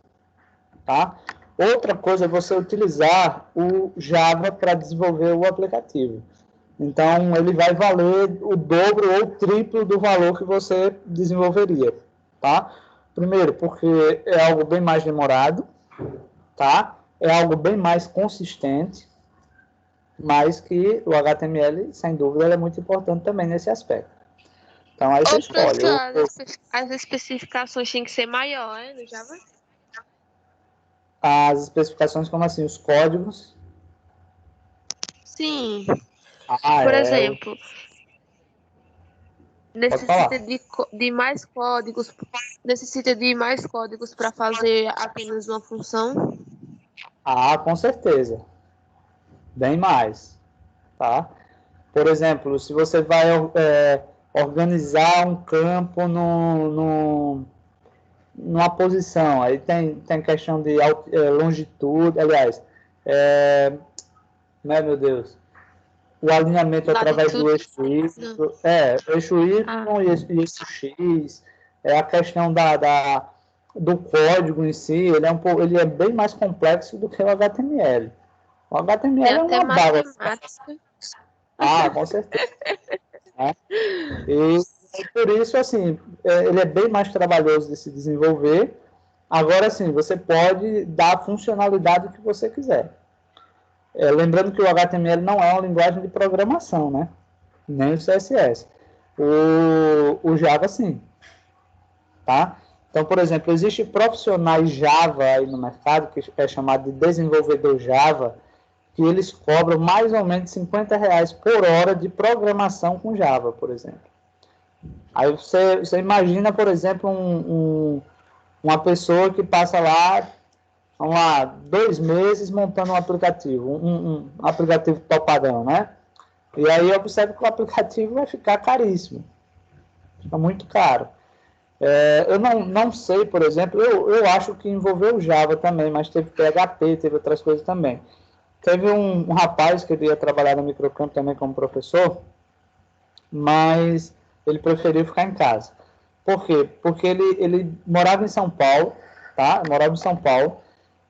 tá? Outra coisa é você utilizar o Java para desenvolver o aplicativo. Então, ele vai valer o dobro ou o triplo do valor que você desenvolveria, tá? Primeiro, porque é algo bem mais demorado, tá? É algo bem mais consistente, mas que o HTML, sem dúvida, é muito importante também nesse aspecto. Então, aí você escolhe. As especificações têm que ser maior, no Java? As especificações, como assim? Os códigos? Sim. Por exemplo, necessita de mais códigos para fazer apenas uma função? Com certeza. Bem mais, tá? Por exemplo, se você vai organizar um campo numa posição, aí tem questão de longitude, aliás, né, meu Deus, o alinhamento através do eixo Y, eixo Y e eixo X, a questão do código em si, ele é bem mais complexo do que o HTML. O HTML é uma bala. Com certeza. E por isso, assim, ele é bem mais trabalhoso de se desenvolver. Agora, sim, você pode dar a funcionalidade que você quiser. Lembrando que o HTML não é uma linguagem de programação, né? Nem o CSS. O Java, sim. Tá? Então, por exemplo, existe profissionais Java aí no mercado, que é chamado de desenvolvedor Java, que eles cobram mais ou menos R$50 por hora de programação com Java, por exemplo. Aí você imagina, por exemplo, uma pessoa que passa lá, vamos lá, 2 meses montando um aplicativo, um aplicativo topadão, né? E aí observa que o aplicativo vai ficar caríssimo. Fica muito caro. Eu não sei, por exemplo, eu acho que envolveu o Java também, mas teve PHP, teve outras coisas também. Teve um rapaz que ia trabalhar no Microcamp também como professor, mas ele preferiu ficar em casa. Por quê? Porque ele morava em São Paulo, tá? Morava em São Paulo,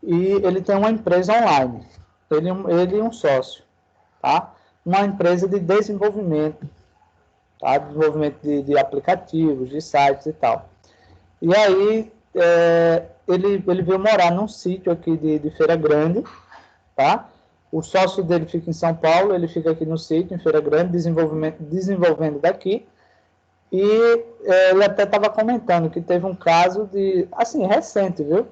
e ele tem uma empresa online. Ele e um sócio, tá? Uma empresa de desenvolvimento, tá? Desenvolvimento de aplicativos, de sites e tal. E aí, ele veio morar num sítio aqui de Feira Grande, tá? O sócio dele fica em São Paulo, ele fica aqui no sítio, em Feira Grande, desenvolvendo daqui. E ele até estava comentando que teve um caso assim, recente, viu?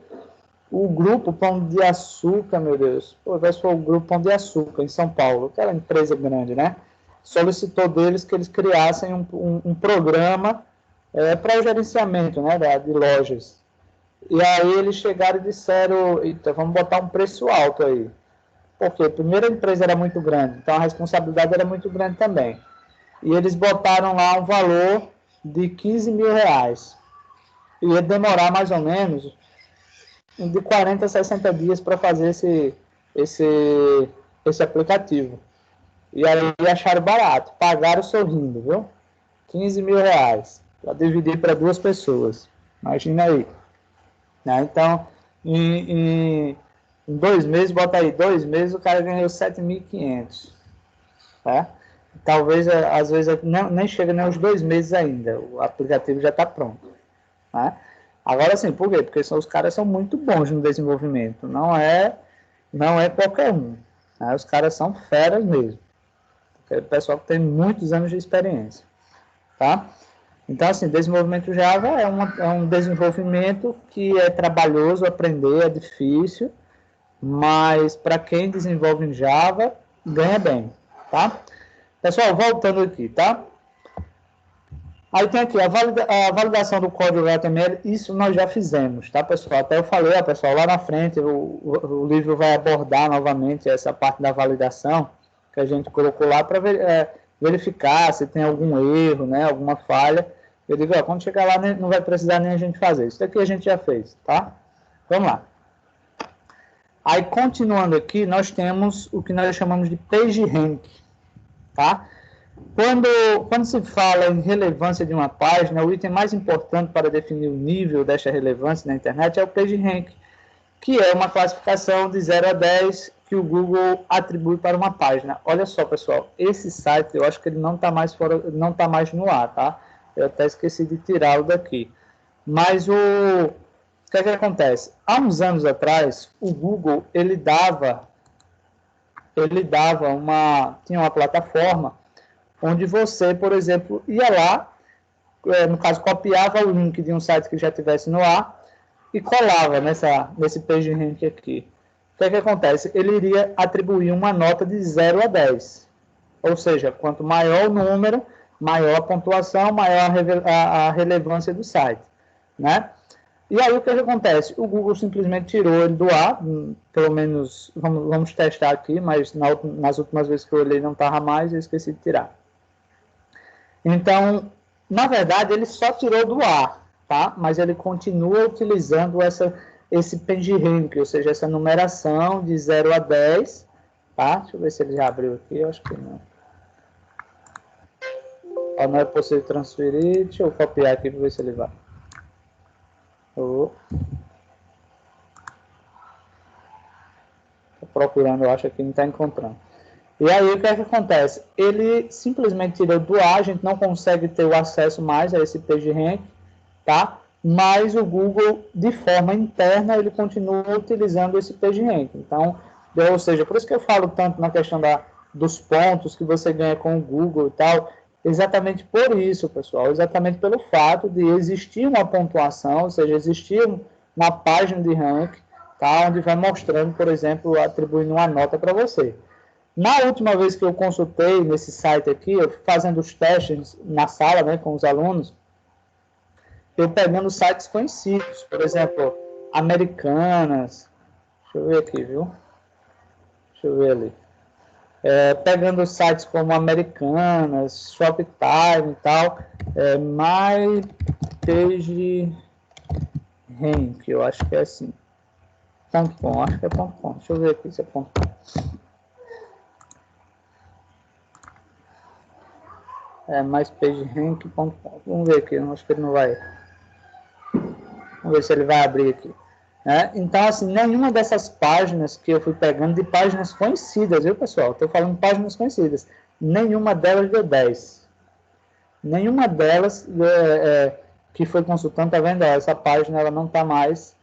O grupo Pão de Açúcar, meu Deus, vai ser o grupo Pão de Açúcar, em São Paulo, aquela empresa grande, né? Solicitou deles que eles criassem um programa para o gerenciamento, né, de lojas. E aí eles chegaram e disseram, então, vamos botar um preço alto aí. Porque primeiro a empresa era muito grande, então a responsabilidade era muito grande também. E eles botaram lá um valor de R$15 mil. Ia demorar mais ou menos de 40 a 60 dias para fazer esse aplicativo. E aí acharam barato, pagaram sorrindo, viu? R$15 mil para dividir para 2 pessoas. Imagina aí. Então, em 2 meses, bota aí, 2 meses, o cara ganhou 7.500. Tá? Talvez, às vezes, nem chega nem aos 2 meses ainda. O aplicativo já está pronto. Tá? Agora sim, por quê? Porque os caras são muito bons no desenvolvimento. Não é qualquer um. Né? Os caras são feras mesmo. É o pessoal que tem muitos anos de experiência. Tá? Então, assim, desenvolvimento Java é um desenvolvimento que é trabalhoso aprender, é difícil, mas para quem desenvolve em Java, ganha bem, tá? Pessoal, voltando aqui, tá? Aí tem aqui a validação do código HTML, isso nós já fizemos, tá, pessoal? Até eu falei, ó, pessoal, lá na frente o livro vai abordar novamente essa parte da validação que a gente colocou lá para verificar se tem algum erro, né, alguma falha. Eu digo, ó, quando chegar lá não vai precisar nem a gente fazer. Isso daqui a gente já fez, tá? Vamos lá. Aí, continuando aqui, nós temos o que nós chamamos de PageRank, tá? Quando se fala em relevância de uma página, o item mais importante para definir o nível desta relevância na internet é o PageRank, que é uma classificação de 0 a 10 que o Google atribui para uma página. Olha só, pessoal, esse site eu acho que ele não está mais não está mais no ar, tá? Eu até esqueci de tirá-lo daqui. Mas o que é que acontece? Há uns anos atrás, o Google tinha uma plataforma onde você, por exemplo, ia lá, no caso, copiava o link de um site que já estivesse no ar e colava nesse PageRank aqui. O que é que acontece? Ele iria atribuir uma nota de 0 a 10. Ou seja, quanto maior o número, maior a pontuação, maior a relevância do site, né? E aí o que acontece? O Google simplesmente tirou ele do ar, pelo menos, vamos testar aqui, mas nas últimas vezes que eu olhei não estava mais, eu esqueci de tirar. Então, na verdade, ele só tirou do ar, tá? Mas ele continua utilizando esse PageRank, ou seja, essa numeração de 0 a 10, tá? Deixa eu ver se ele já abriu aqui, eu acho que não. Ó, não é possível transferir, deixa eu copiar aqui para ver se ele vai. Estou procurando, eu acho que não está encontrando. E aí, o que é que acontece? Ele simplesmente tirou do ar, a gente não consegue ter o acesso mais a esse PageRank, tá? Mas o Google, de forma interna, ele continua utilizando esse PageRank. Então, ou seja, por isso que eu falo tanto na questão dos pontos que você ganha com o Google e tal, exatamente por isso, pessoal, exatamente pelo fato de existir uma pontuação, ou seja, existir uma página de ranking, tá? Onde vai mostrando, por exemplo, atribuindo uma nota para você. Na última vez que eu consultei nesse site aqui, eu fazendo os testes na sala, né, com os alunos, eu pegando sites conhecidos, por exemplo, Americanas, deixa eu ver aqui, viu? Deixa eu ver ali. Pegando sites como Americanas, Shoptime e tal, MyPageRank, eu acho que é assim. .com, acho que é .com. Deixa eu ver aqui se é .com. Mais PageRank.com. Vamos ver aqui, acho que ele não vai. Vamos ver se ele vai abrir aqui. Então, assim, nenhuma dessas páginas que eu fui pegando, de páginas conhecidas, viu, pessoal? Estou falando de páginas conhecidas. Nenhuma delas deu 10. Nenhuma delas que foi consultando, tá vendo? Essa página ela não está mais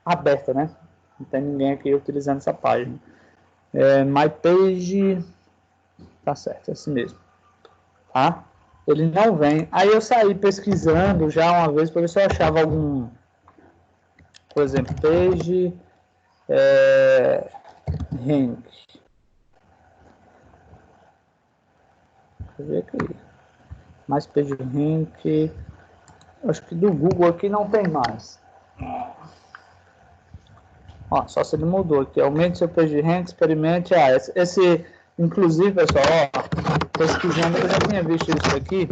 aberta, né? Não tem ninguém aqui utilizando essa página. MyPage. Tá certo, é assim mesmo. Tá? Ele não vem. Aí eu saí pesquisando já uma vez para ver se eu achava algum, por exemplo, PageRank. Deixa eu ver aqui. Mais PageRank. Acho que do Google aqui não tem mais. Ó, só se ele mudou aqui. Aumente seu PageRank, experimente. Inclusive, pessoal, ó, pesquisando, eu já tinha visto isso aqui.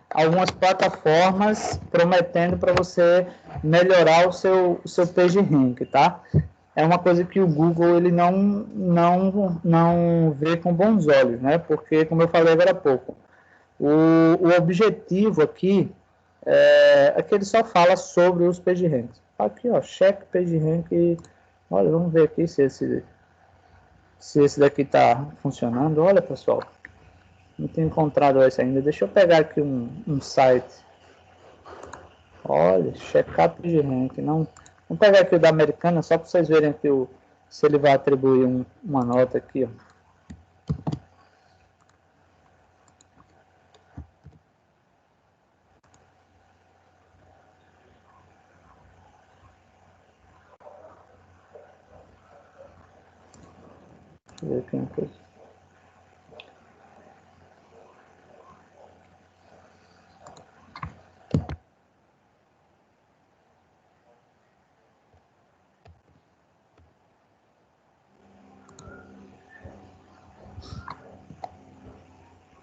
Algumas plataformas prometendo para você melhorar o seu PageRank, tá? É uma coisa que o Google ele não vê com bons olhos, né? Porque, como eu falei agora há pouco, o objetivo aqui é que ele só fala sobre os PageRanks. Aqui, ó, check PageRank. Olha, vamos ver aqui se esse daqui está funcionando. Olha, pessoal, não tenho encontrado esse ainda. Deixa eu pegar aqui um site. Olha, checar PageRank. Não, vamos pegar aqui o da Americana, só para vocês verem aqui se ele vai atribuir uma nota aqui. Ó. Deixa eu ver aqui uma coisa.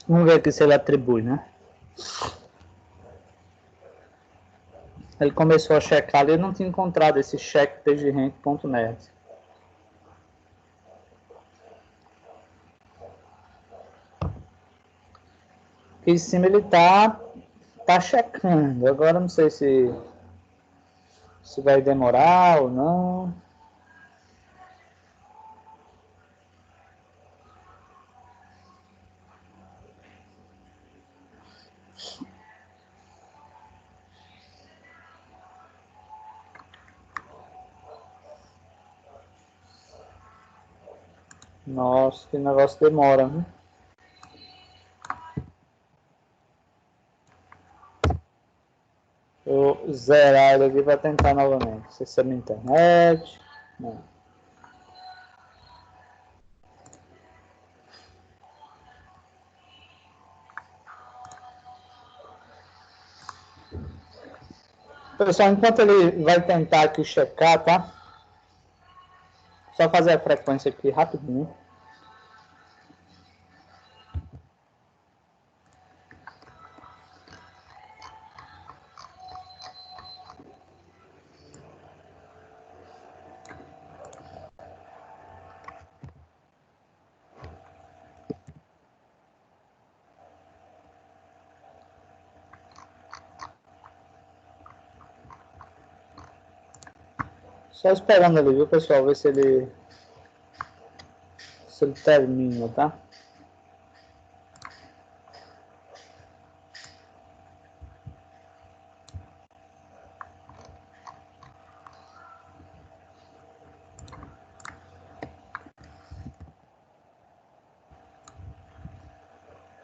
Vamos ver aqui se ele atribui, né? Ele começou a checar ali e não tinha encontrado esse check pagerank.net. Aqui em cima ele tá checando. Agora não sei se vai demorar ou não. Nossa, que negócio demora, né? Vou zerar ele aqui para tentar novamente. Não sei se é minha internet. Não. Pessoal, enquanto ele vai tentar aqui checar, tá? Só fazer a frequência aqui rapidinho. Só esperando ali, viu, pessoal? Ver se ele termina, tá?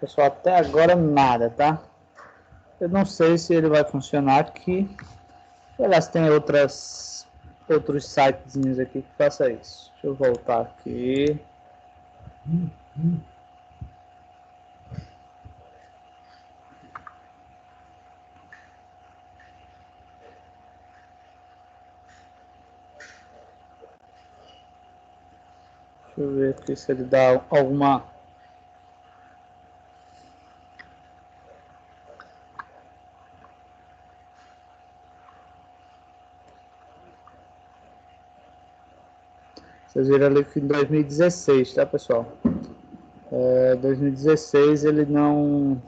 Pessoal, até agora nada, tá? Eu não sei se ele vai funcionar aqui. Elas têm outros sitezinhos aqui que faça isso. Deixa eu voltar aqui. Deixa eu ver aqui se ele dá alguma... Vocês viram ali que em 2016, tá, pessoal? 2016 ele não...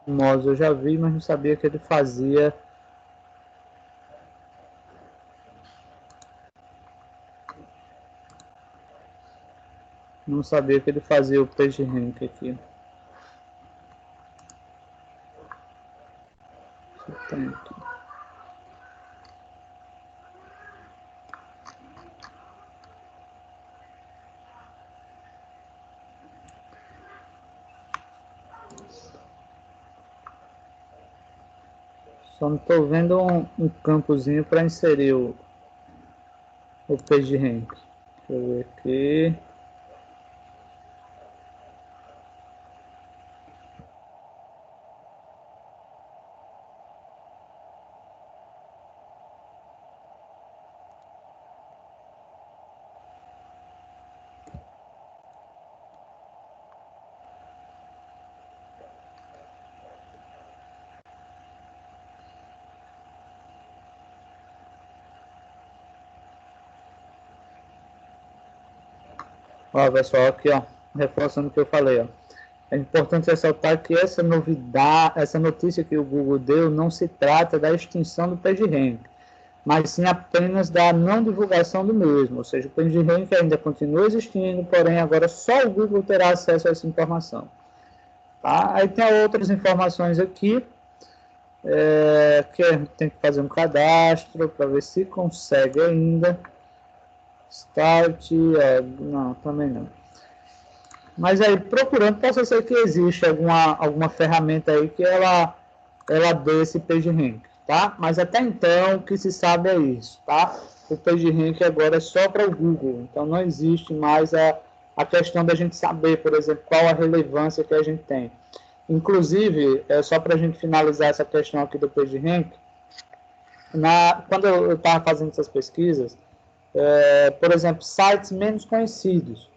Nós eu já vi, mas não sabia que ele fazia... Não sabia que ele fazia o PageRank aqui. Tem aqui. Só não estou vendo um campozinho para inserir o PageRank. Deixa eu ver aqui. Ó, pessoal, aqui, ó, reforçando o que eu falei, ó. É importante ressaltar que essa novidade, essa notícia que o Google deu não se trata da extinção do PageRank, mas sim apenas da não divulgação do mesmo, ou seja, o PageRank ainda continua existindo, porém agora só o Google terá acesso a essa informação. Tá? Aí tem outras informações aqui, que a gente tem que fazer um cadastro para ver se consegue ainda. Start, não, também não. Mas aí, procurando, possa ser que existe alguma ferramenta aí que ela dê esse PageRank, tá? Mas até então, o que se sabe é isso, tá? O PageRank agora é só para o Google, então não existe mais a questão da gente saber, por exemplo, qual a relevância que a gente tem. Inclusive, só para a gente finalizar essa questão aqui do PageRank, quando eu estava fazendo essas pesquisas, por exemplo, sites menos conhecidos,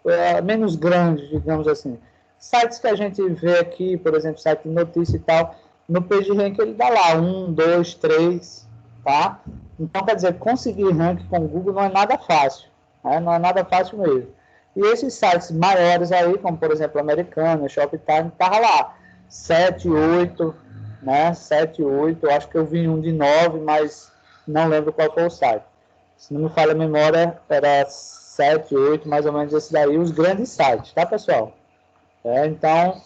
menos grandes, digamos assim. Sites que a gente vê aqui, por exemplo, site de notícia e tal, no PageRank ele dá lá 1, 2, 3, tá? Então, quer dizer, conseguir rank com o Google não é nada fácil, né? Não é nada fácil mesmo. E esses sites maiores aí, como por exemplo, Americana, Shoptime, tava lá, 7, 8, né? 7, 8, eu acho que eu vi um de 9, mas não lembro qual foi o site. Se não me falha a memória, era 7, 8, mais ou menos esse daí, os grandes sites, tá, pessoal? Então,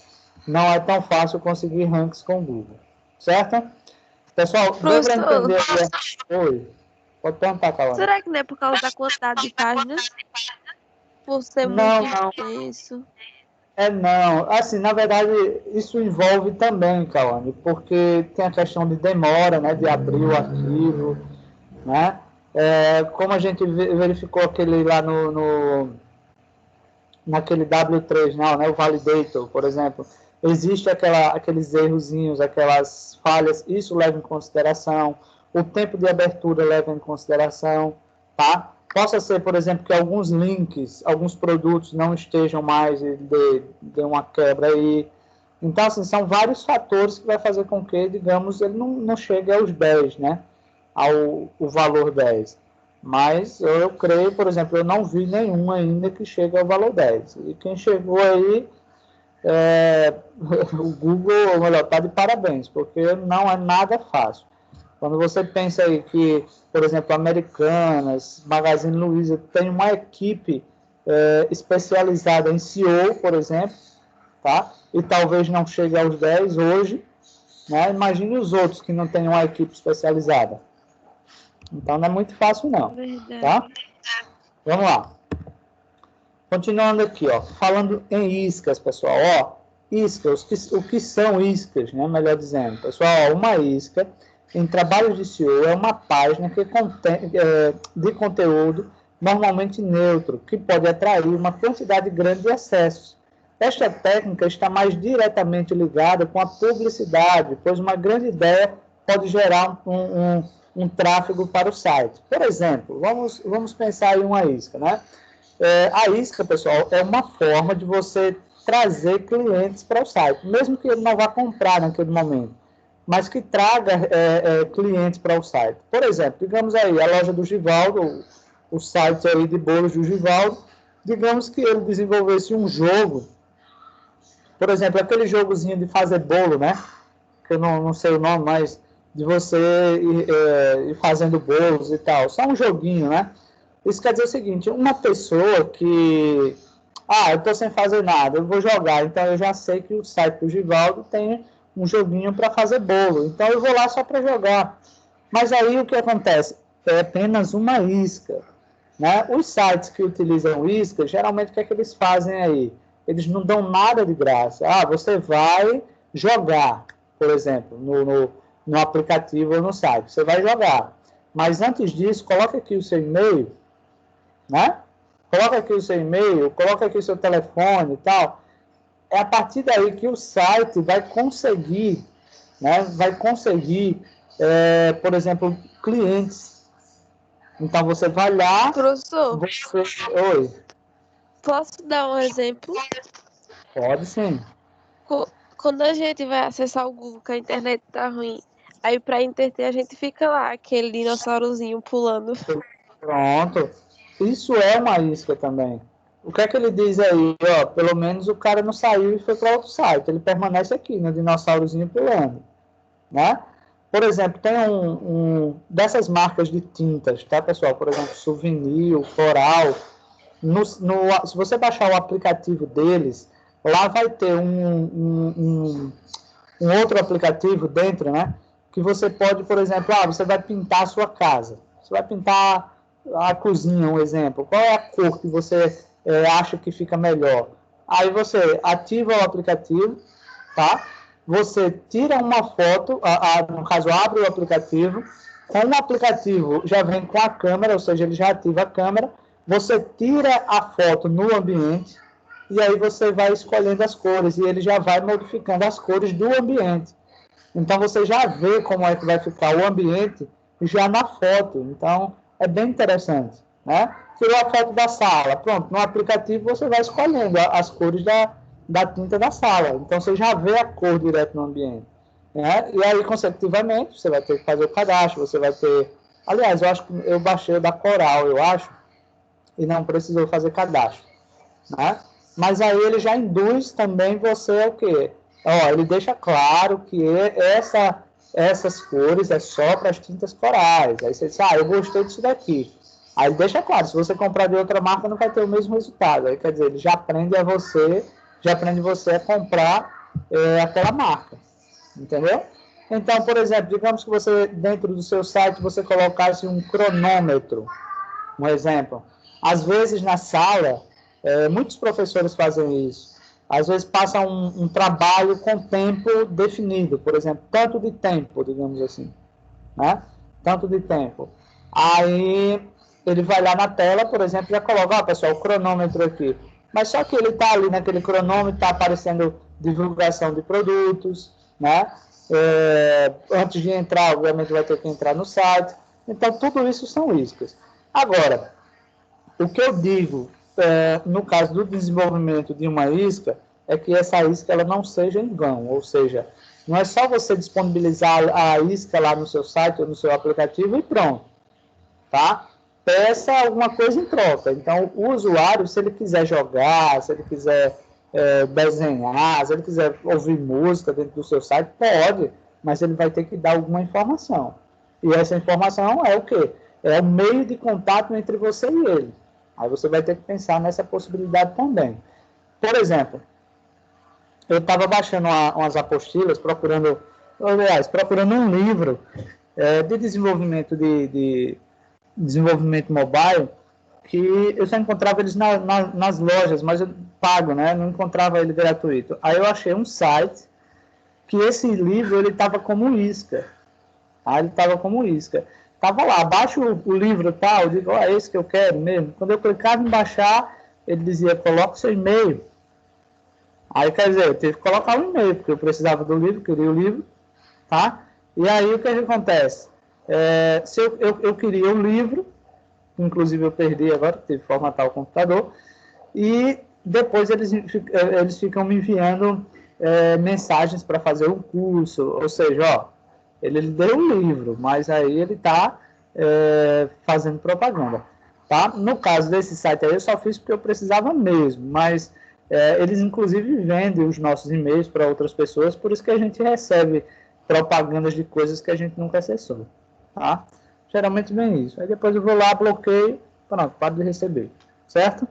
não é tão fácil conseguir ranks com o Google, certo? Pessoal, deu para entender? Oi, pode perguntar, Calma. Será que não é por causa da quantidade de páginas? Por ser Não, muito não. extenso? Não. Assim, na verdade, isso envolve também, Cauane, porque tem a questão de demora, né, de abrir o arquivo, né? Como a gente verificou aquele lá naquele W3 não, né, o validator, por exemplo, existe aqueles errozinhos, aquelas falhas, isso leva em consideração, o tempo de abertura leva em consideração, tá? Possa ser, por exemplo, que alguns links, alguns produtos não estejam mais e dê uma quebra aí. Então, assim, são vários fatores que vai fazer com que, digamos, ele não chegue aos 10, né? O valor 10. Mas eu creio, por exemplo, eu não vi nenhum ainda que chegue ao valor 10. E quem chegou aí, o Google, ou melhor, está de parabéns, porque não é nada fácil. Quando você pensa aí que, por exemplo, Americanas, Magazine Luiza, tem uma equipe especializada em SEO, por exemplo, tá? E talvez não chegue aos 10 hoje, né? Imagine os outros que não têm uma equipe especializada. Então não é muito fácil não, tá? Vamos lá. Continuando aqui, ó, falando em iscas, pessoal, ó, iscas, o que são iscas, né? Melhor dizendo, pessoal, ó, uma isca em trabalhos de SEO é uma página que contém de conteúdo normalmente neutro, que pode atrair uma quantidade grande de acessos. Esta técnica está mais diretamente ligada com a publicidade, pois uma grande ideia pode gerar um tráfego para o site. Por exemplo, vamos pensar em uma isca, né? A isca, pessoal, é uma forma de você trazer clientes para o site, mesmo que ele não vá comprar naquele momento, mas que traga clientes para o site. Por exemplo, digamos aí, a loja do Givaldo, o site aí de bolos do Givaldo, digamos que ele desenvolvesse um jogo, por exemplo, aquele jogozinho de fazer bolo, né? Que eu não sei o nome, mas de você ir fazendo bolos e tal. Só um joguinho, né? Isso quer dizer o seguinte, uma pessoa que... eu estou sem fazer nada, eu vou jogar. Então, eu já sei que o site do Givaldo tem um joguinho para fazer bolo. Então, eu vou lá só para jogar. Mas aí, o que acontece? É apenas uma isca, né? Os sites que utilizam isca, geralmente, o que é que eles fazem aí? Eles não dão nada de graça. Você vai jogar, por exemplo, no aplicativo ou no site. Você vai jogar. Mas antes disso, coloca aqui o seu e-mail, né? Coloca aqui o seu e-mail, coloca aqui o seu telefone e tal. É a partir daí que o site vai conseguir, né? Vai conseguir, por exemplo, clientes. Então, você vai lá... Professor, Oi. posso dar um exemplo? Pode sim. Quando a gente vai acessar o Google, que a internet tá ruim, aí para entreter a gente fica lá, aquele dinossaurozinho pulando. Pronto. Isso é uma isca também. O que é que ele diz aí? Pelo menos o cara não saiu e foi para outro site. Ele permanece aqui, no dinossaurozinho pulando, né? Por exemplo, tem dessas marcas de tintas, tá, pessoal? Por exemplo, Souvenir, Floral. Se você baixar o aplicativo deles, lá vai ter um outro aplicativo dentro, né? Que você pode, por exemplo, você vai pintar a sua casa. Você vai pintar a cozinha, um exemplo. Qual é a cor que você acha que fica melhor? Aí você ativa o aplicativo, tá? Você tira uma foto, no caso, abre o aplicativo. Com o aplicativo já vem com a câmera, ou seja, ele já ativa a câmera. Você tira a foto no ambiente e aí você vai escolhendo as cores e ele já vai modificando as cores do ambiente. Então, você já vê como é que vai ficar o ambiente já na foto. Então, é bem interessante. né? Tirou a foto da sala, pronto, no aplicativo você vai escolhendo as cores da tinta da sala, então você já vê a cor direto no ambiente, né? E aí, consecutivamente, você vai ter que fazer o cadastro, você vai ter... Aliás, eu acho que eu baixei o da Coral, eu acho, e não precisou fazer cadastro, né? Mas aí ele já induz também você ao quê? Ó, ele deixa claro que essas cores é só para as tintas corais. Aí você diz, eu gostei disso daqui. Aí ele deixa claro, se você comprar de outra marca, não vai ter o mesmo resultado. Aí quer dizer, ele já aprende você a comprar aquela marca. Entendeu? Então, por exemplo, digamos que você, dentro do seu site, você colocasse um cronômetro, um exemplo. Às vezes, na sala, muitos professores fazem isso. Às vezes, passam um trabalho com tempo definido, por exemplo, tanto de tempo, digamos assim, né? Tanto de tempo. Aí, ele vai lá na tela, por exemplo, já coloca, pessoal, o cronômetro aqui. Mas só que ele está ali naquele cronômetro, está aparecendo divulgação de produtos, né? Antes de entrar, obviamente, vai ter que entrar no site. Então, tudo isso são iscas. Agora, o que eu digo, no caso do desenvolvimento de uma isca, é que essa isca ela não seja em vão, ou seja, não é só você disponibilizar a isca lá no seu site ou no seu aplicativo e pronto, tá? Peça alguma coisa em troca. Então, o usuário, se ele quiser jogar, se ele quiser desenhar, se ele quiser ouvir música dentro do seu site, pode, mas ele vai ter que dar alguma informação. E essa informação é o quê? É o meio de contato entre você e ele. Aí você vai ter que pensar nessa possibilidade também. Por exemplo, eu estava baixando umas apostilas, procurando um livro de desenvolvimento de desenvolvimento mobile, que eu só encontrava eles nas lojas, mas eu pago, né? Não encontrava ele gratuito. Aí eu achei um site que esse livro ele estava como isca. Ele estava como isca. Estava lá, baixa o livro tal, eu digo, é esse que eu quero mesmo. Quando eu clicava em baixar, ele dizia, coloca o seu e-mail. Aí, quer dizer, eu tive que colocar o e-mail, porque eu precisava do livro, queria o livro, tá? E aí, o que acontece? Se eu queria o livro, inclusive eu perdi agora, tive que formatar o computador, e depois eles ficam me enviando mensagens para fazer o curso, ou seja, ele deu o livro, mas aí ele está fazendo propaganda. Tá? No caso desse site aí, eu só fiz porque eu precisava mesmo, mas eles inclusive vendem os nossos e-mails para outras pessoas, por isso que a gente recebe propagandas de coisas que a gente nunca acessou. Tá? Geralmente vem isso. Aí depois eu vou lá, bloqueio, pronto, paro de receber. Certo?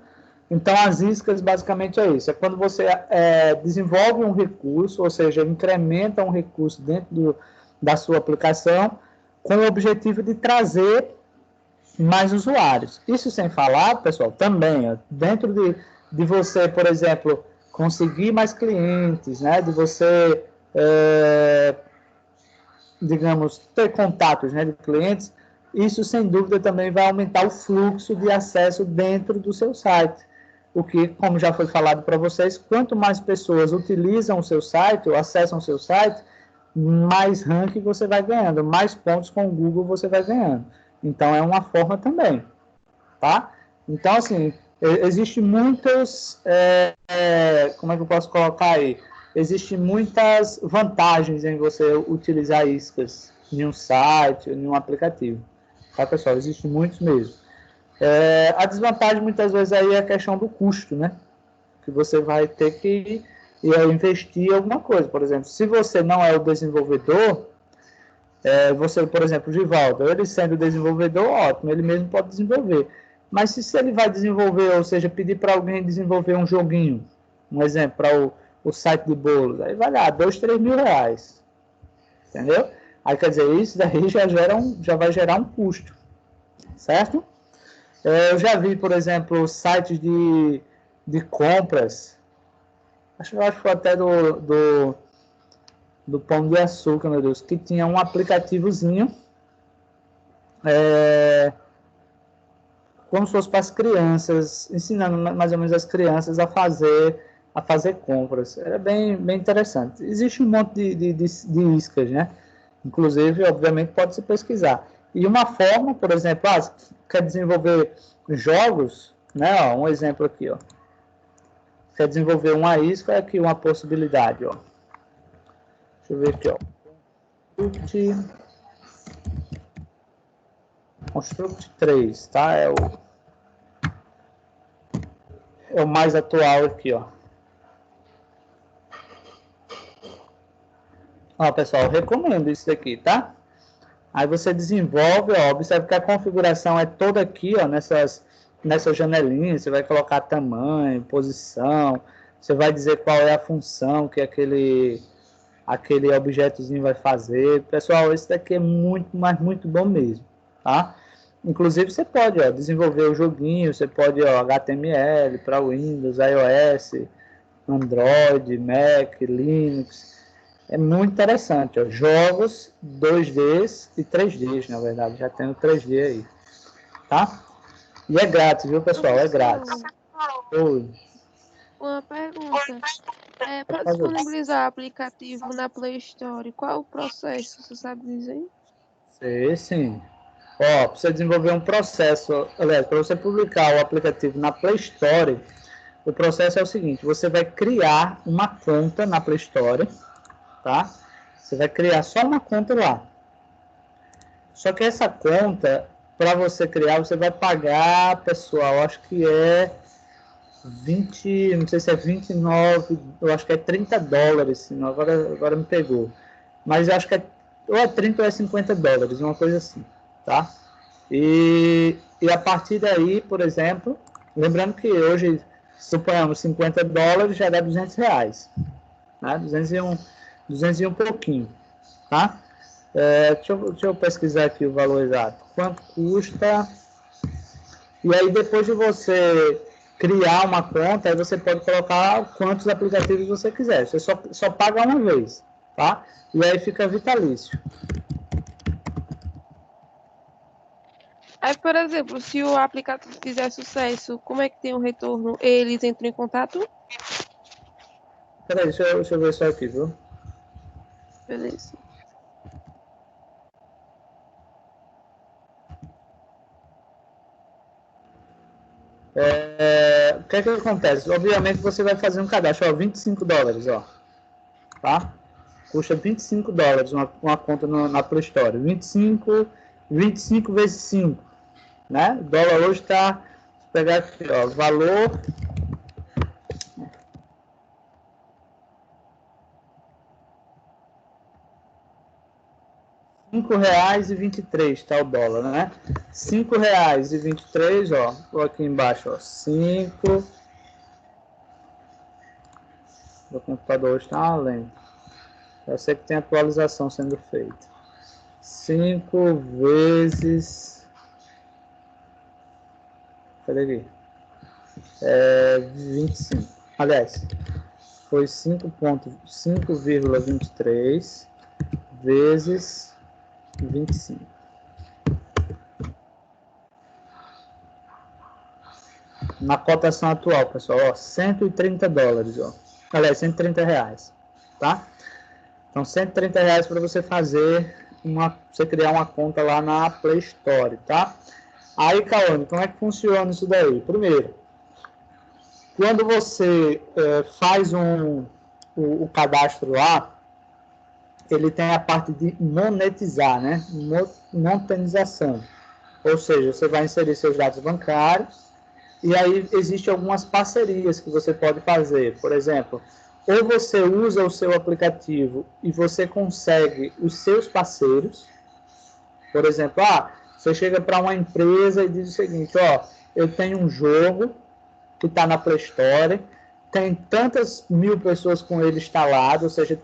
Então, as iscas basicamente é isso. É quando você desenvolve um recurso, ou seja, incrementa um recurso dentro da sua aplicação, com o objetivo de trazer mais usuários. Isso sem falar, pessoal, também, dentro de você, por exemplo, conseguir mais clientes, né? De você, digamos, ter contatos, né, de clientes, isso sem dúvida também vai aumentar o fluxo de acesso dentro do seu site. O que, como já foi falado para vocês, quanto mais pessoas utilizam o seu site, ou acessam o seu site, mais ranking você vai ganhando, mais pontos com o Google você vai ganhando. Então, é uma forma também, tá? Então, assim, existe muitas, como é que eu posso colocar aí? Existem muitas vantagens em você utilizar iscas em um site, em um aplicativo. Tá, pessoal? Existem muitos mesmo. A desvantagem, muitas vezes, aí é a questão do custo, né? Que você vai ter que investir em alguma coisa. Por exemplo, se você não é o desenvolvedor, você, por exemplo, o Givaldo, ele sendo desenvolvedor, ótimo, ele mesmo pode desenvolver. Mas se ele vai desenvolver, ou seja, pedir para alguém desenvolver um joguinho, um exemplo, para o site de bolos, aí vai lá, 2, 3 mil reais. Entendeu? Aí, quer dizer, isso daí já vai gerar um custo. Certo? Eu já vi, por exemplo, sites de compras, acho que foi até do Pão de Açúcar, meu Deus, que tinha um aplicativozinho, como se fosse para as crianças, ensinando mais ou menos as crianças a fazer compras. Era bem interessante. Existe um monte de iscas, né? Inclusive, obviamente, pode se pesquisar. E uma forma, por exemplo, quer desenvolver jogos, né? Ó, um exemplo aqui, ó. Quer desenvolver uma isca, aqui uma possibilidade, ó. Deixa eu ver aqui, ó. Construct 3, tá? É o mais atual aqui, ó. Ó, pessoal, eu recomendo isso daqui, tá? Aí você desenvolve, ó, observe que a configuração é toda aqui, ó, nessas janelinhas. Você vai colocar tamanho, posição, você vai dizer qual é a função que aquele objetozinho vai fazer. Pessoal, esse daqui é muito, mas muito bom mesmo, tá? Inclusive, você pode, ó, desenvolver o joguinho, você pode, ó, HTML para Windows, iOS, Android, Mac, Linux. É muito interessante, ó. Jogos 2Ds e 3Ds, na verdade. Já tem o 3D aí, tá? E é grátis, viu, pessoal? É grátis. Oi. Uma pergunta. Para disponibilizar o aplicativo na Play Store, qual é o processo? Você sabe dizer? Sei, sim. Ó, para você desenvolver um processo, aliás, para você publicar o aplicativo na Play Store, o processo é o seguinte: você vai criar uma conta na Play Store, tá? Você vai criar só uma conta lá. Só que essa conta, para você criar, você vai pagar, pessoal, acho que é 20, não sei se é 29, eu acho que é $30, agora me pegou. Mas eu acho que ou é 30 ou é $50, uma coisa assim, tá? E a partir daí, por exemplo, lembrando que hoje, suponhamos $50, já dá R$200, né? 200 e um pouquinho, tá? Deixa eu pesquisar aqui o valor exato. Quanto custa? E aí, depois de você criar uma conta, aí você pode colocar quantos aplicativos você quiser. Você só paga uma vez, tá? E aí fica vitalício. Aí, por exemplo, se o aplicativo fizer sucesso, como é que tem um retorno? Eles entram em contato? Peraí, deixa eu ver só aqui, viu? Beleza. O que é que acontece? Obviamente você vai fazer um cadastro, ó, $25, ó, tá? Custa $25 uma conta na Play Store. 25 vezes 5, né? O dólar hoje está, vou pegar aqui, ó, valor R$5,23, tá o dólar, né? R$5,23, ó, vou aqui embaixo, ó, 5. O computador hoje está lento. Eu sei que tem atualização sendo feita. 5 vezes... Cadê aqui? 25. Aliás, foi 5,23 vezes 25. Na cotação atual, pessoal, ó, $130, ó. Aliás, R$130, tá? Então, R$130 para você fazer você criar uma conta lá na Play Store, tá? Aí, Cauane, como é que funciona isso daí? Primeiro, quando você faz o cadastro lá, ele tem a parte de monetizar, né? Monetização. Ou seja, você vai inserir seus dados bancários e aí existem algumas parcerias que você pode fazer. Por exemplo, ou você usa o seu aplicativo e você consegue os seus parceiros. Por exemplo, você chega para uma empresa e diz o seguinte, ó, eu tenho um jogo que está na Play Store, tem tantas mil pessoas com ele instalado, ou seja,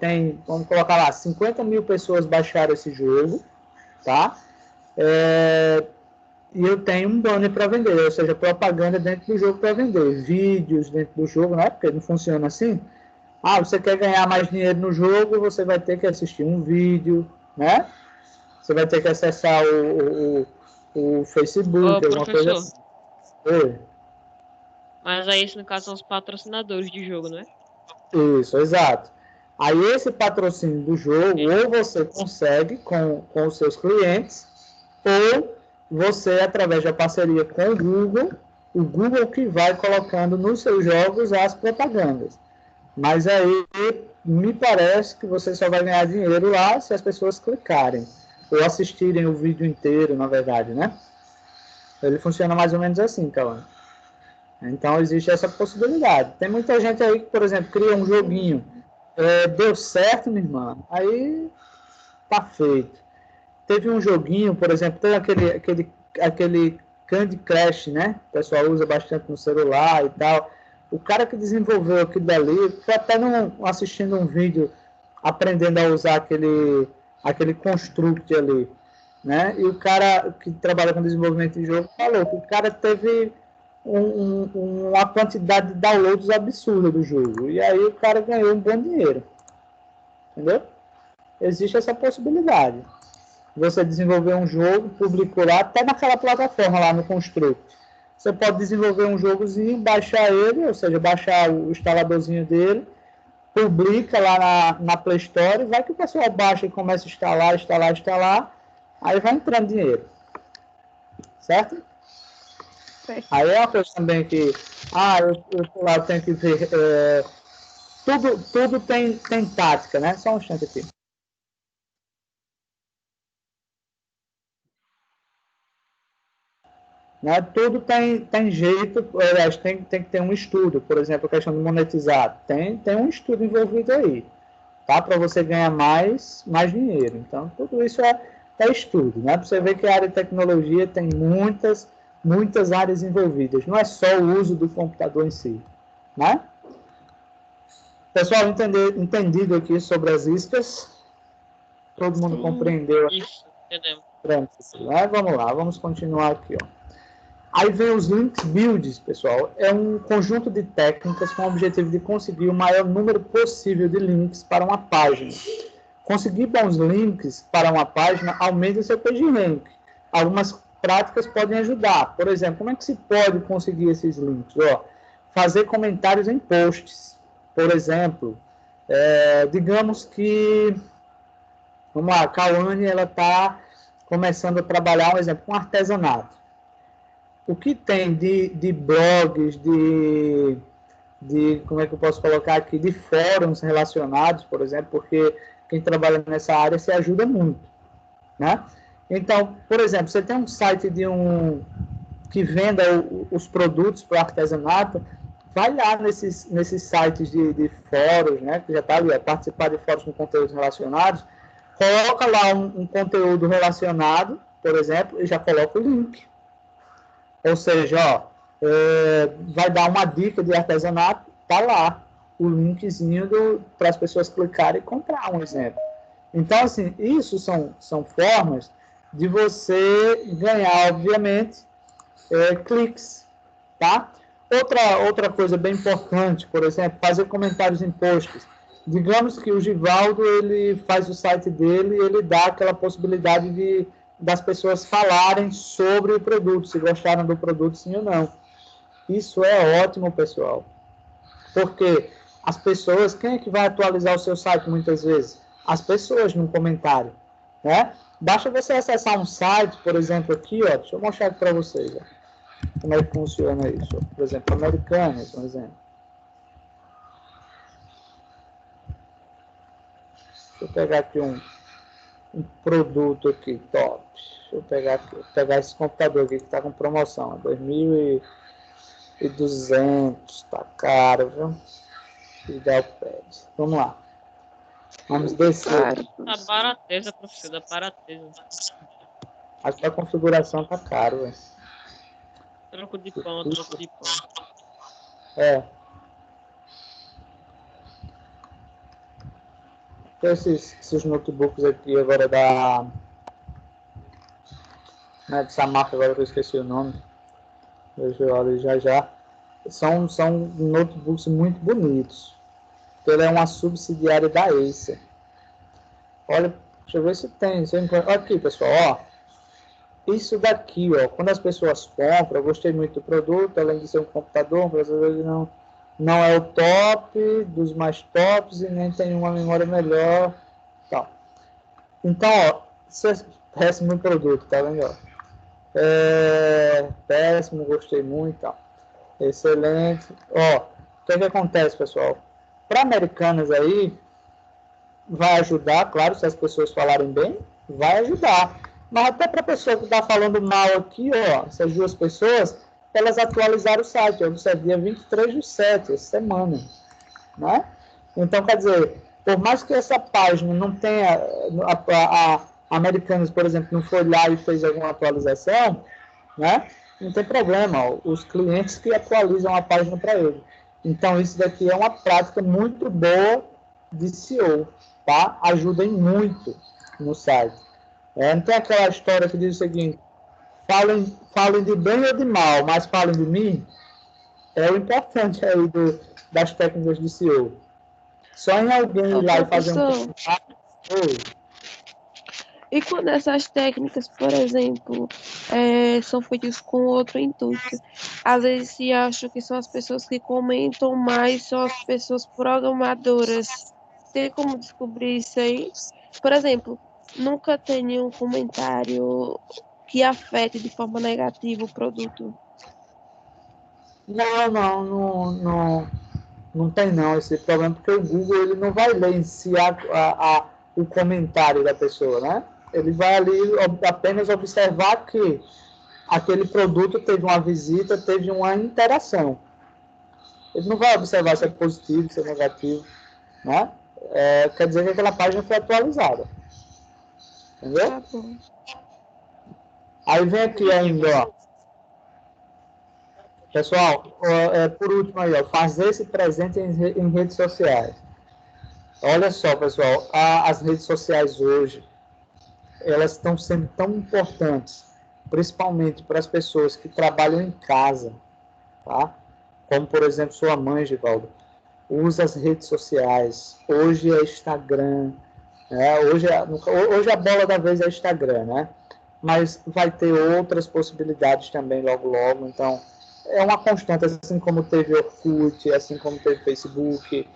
vamos colocar lá, 50 mil pessoas baixaram esse jogo, tá? E eu tenho um banner para vender, ou seja, propaganda dentro do jogo para vender, vídeos dentro do jogo, né? Porque não funciona assim. Você quer ganhar mais dinheiro no jogo, você vai ter que assistir um vídeo, né? Você vai ter que acessar o Facebook, alguma coisa assim. Oi. Mas aí, no caso, são os patrocinadores de jogo, não é? Isso, exato. Aí esse patrocínio do jogo, ou você consegue com os seus clientes, ou você, através da parceria com o Google que vai colocando nos seus jogos as propagandas. Mas aí, me parece que você só vai ganhar dinheiro lá se as pessoas clicarem, ou assistirem o vídeo inteiro, na verdade, né? Ele funciona mais ou menos assim, Cauã. Então, existe essa possibilidade. Tem muita gente aí que, por exemplo, cria um joguinho, deu certo, minha irmã, aí tá feito. Teve um joguinho, por exemplo, tem aquele Candy Crush, né? O pessoal usa bastante no celular e tal. O cara que desenvolveu aquilo dali, foi até assistindo um vídeo aprendendo a usar aquele construct ali, né? E o cara que trabalha com desenvolvimento de jogo falou que o cara teve uma quantidade de downloads absurda do jogo. E aí o cara ganhou um bom dinheiro. Entendeu? Existe essa possibilidade. Você desenvolver um jogo, publicou lá, até naquela plataforma lá no Construct. Você pode desenvolver um jogozinho, baixar ele, ou seja, baixar o instaladorzinho dele, publica lá na Play Store, vai que o pessoal baixa e começa a instalar, aí vai entrando dinheiro. Certo? Aí é uma coisa também que, eu tenho que ver, tudo tem tática, né? Só um instante aqui. Né? Tudo tem jeito, aliás, tem que ter um estudo, por exemplo, a questão de monetizar. Tem um estudo envolvido aí, tá? Para você ganhar mais dinheiro. Então, tudo isso é estudo, né? Para você ver que a área de tecnologia tem muitas áreas envolvidas. Não é só o uso do computador em si, né? Pessoal, entendido aqui sobre as iscas? Todo mundo compreendeu? Isso, entendemos. Pronto, né? Vamos lá, vamos continuar aqui, ó. Aí vem os links builds, pessoal. É um conjunto de técnicas com o objetivo de conseguir o maior número possível de links para uma página. Conseguir bons links para uma página aumenta o seu PageRank. Algumas práticas podem ajudar. Por exemplo, como é que se pode conseguir esses links? Fazer comentários em posts. Por exemplo, digamos que, vamos lá, a Cauane, ela está começando a trabalhar, um exemplo, com artesanato. O que tem de blogs, como é que eu posso colocar aqui, de fóruns relacionados, por exemplo, porque quem trabalha nessa área se ajuda muito, né? Então, por exemplo, você tem um site que venda os produtos para artesanato, vai lá nesses sites de fóruns, né, que já está ali, participar de fóruns com conteúdos relacionados, coloca lá um conteúdo relacionado, por exemplo, e já coloca o link. Ou seja, vai dar uma dica de artesanato, tá lá o linkzinho para as pessoas clicarem e comprar, um exemplo. Então, assim, isso são formas de você ganhar, obviamente, cliques, tá? Outra coisa bem importante, por exemplo, fazer comentários em posts. Digamos que o Givaldo, ele faz o site dele e ele dá aquela possibilidade das pessoas falarem sobre o produto, se gostaram do produto, sim ou não. Isso é ótimo, pessoal. Porque as pessoas, quem é que vai atualizar o seu site muitas vezes? As pessoas no comentário, né? Basta você acessar um site, por exemplo, aqui, ó, deixa eu mostrar aqui para vocês, ó, como é que funciona isso. Ó. Por exemplo, Americanas, um exemplo. Deixa eu pegar aqui um produto aqui, top. Deixa eu pegar esse computador aqui que está com promoção, 2.200, tá caro, viu? Idealpad. Vamos lá. Vamos descer. Tá barateza, professor, da barateza. Aqui a configuração tá caro, velho. Troco de pão. Esses notebooks aqui agora dessa marca, agora que eu esqueci o nome. Deixa eu olhar já. São notebooks muito bonitos. Ele é uma subsidiária da Acer. Olha, deixa eu ver se tem. Olha aqui, pessoal, ó. Isso daqui, ó, quando as pessoas compram, eu gostei muito do produto, além de ser um computador, às vezes não é o top dos mais tops e nem tem uma memória melhor. Tá. Então, ó, esse é o péssimo produto, tá vendo? Ó? Péssimo, gostei muito. Tá. Excelente. Ó, o que acontece, pessoal? Para americanas aí, vai ajudar, claro, se as pessoas falarem bem, vai ajudar. Mas até para a pessoa que está falando mal aqui, ó, essas duas pessoas, elas atualizaram o site. Eu disse, dia 23/7, essa semana. Né? Então, quer dizer, por mais que essa página não tenha, a Americanas, por exemplo, não foi lá e fez alguma atualização, né? Não tem problema, ó, os clientes que atualizam a página para ele. Então, isso daqui é uma prática muito boa de SEO, tá? Ajudem muito no site. Não tem aquela história que diz o seguinte, falem de bem ou de mal, mas falem de mim. É o importante aí das técnicas de SEO. Só em alguém ir lá e fazer um comentário. E quando essas técnicas, por exemplo, são feitas com outro intuito, às vezes se acha que são as pessoas que comentam, mas são as pessoas programadoras. Tem como descobrir isso aí? Por exemplo, nunca tem nenhum comentário que afete de forma negativa o produto. Não tem não esse problema, porque o Google ele não vai ler em si o comentário da pessoa, né? Ele vai ali apenas observar que aquele produto teve uma visita, teve uma interação. Ele não vai observar se é positivo, se é negativo, né? Quer dizer que aquela página foi atualizada. Entendeu? Tá bom. Aí vem aqui ainda, ó. Pessoal, por último aí, ó, fazer-se presente em redes sociais. Olha só, pessoal, as redes sociais hoje, elas estão sendo tão importantes, principalmente para as pessoas que trabalham em casa, tá? Como, por exemplo, sua mãe, Givaldo, usa as redes sociais. Hoje é Instagram, né? Hoje a bola da vez é Instagram, né? Mas vai ter outras possibilidades também logo, logo. Então, é uma constante, assim como teve Orkut, assim como teve Facebook,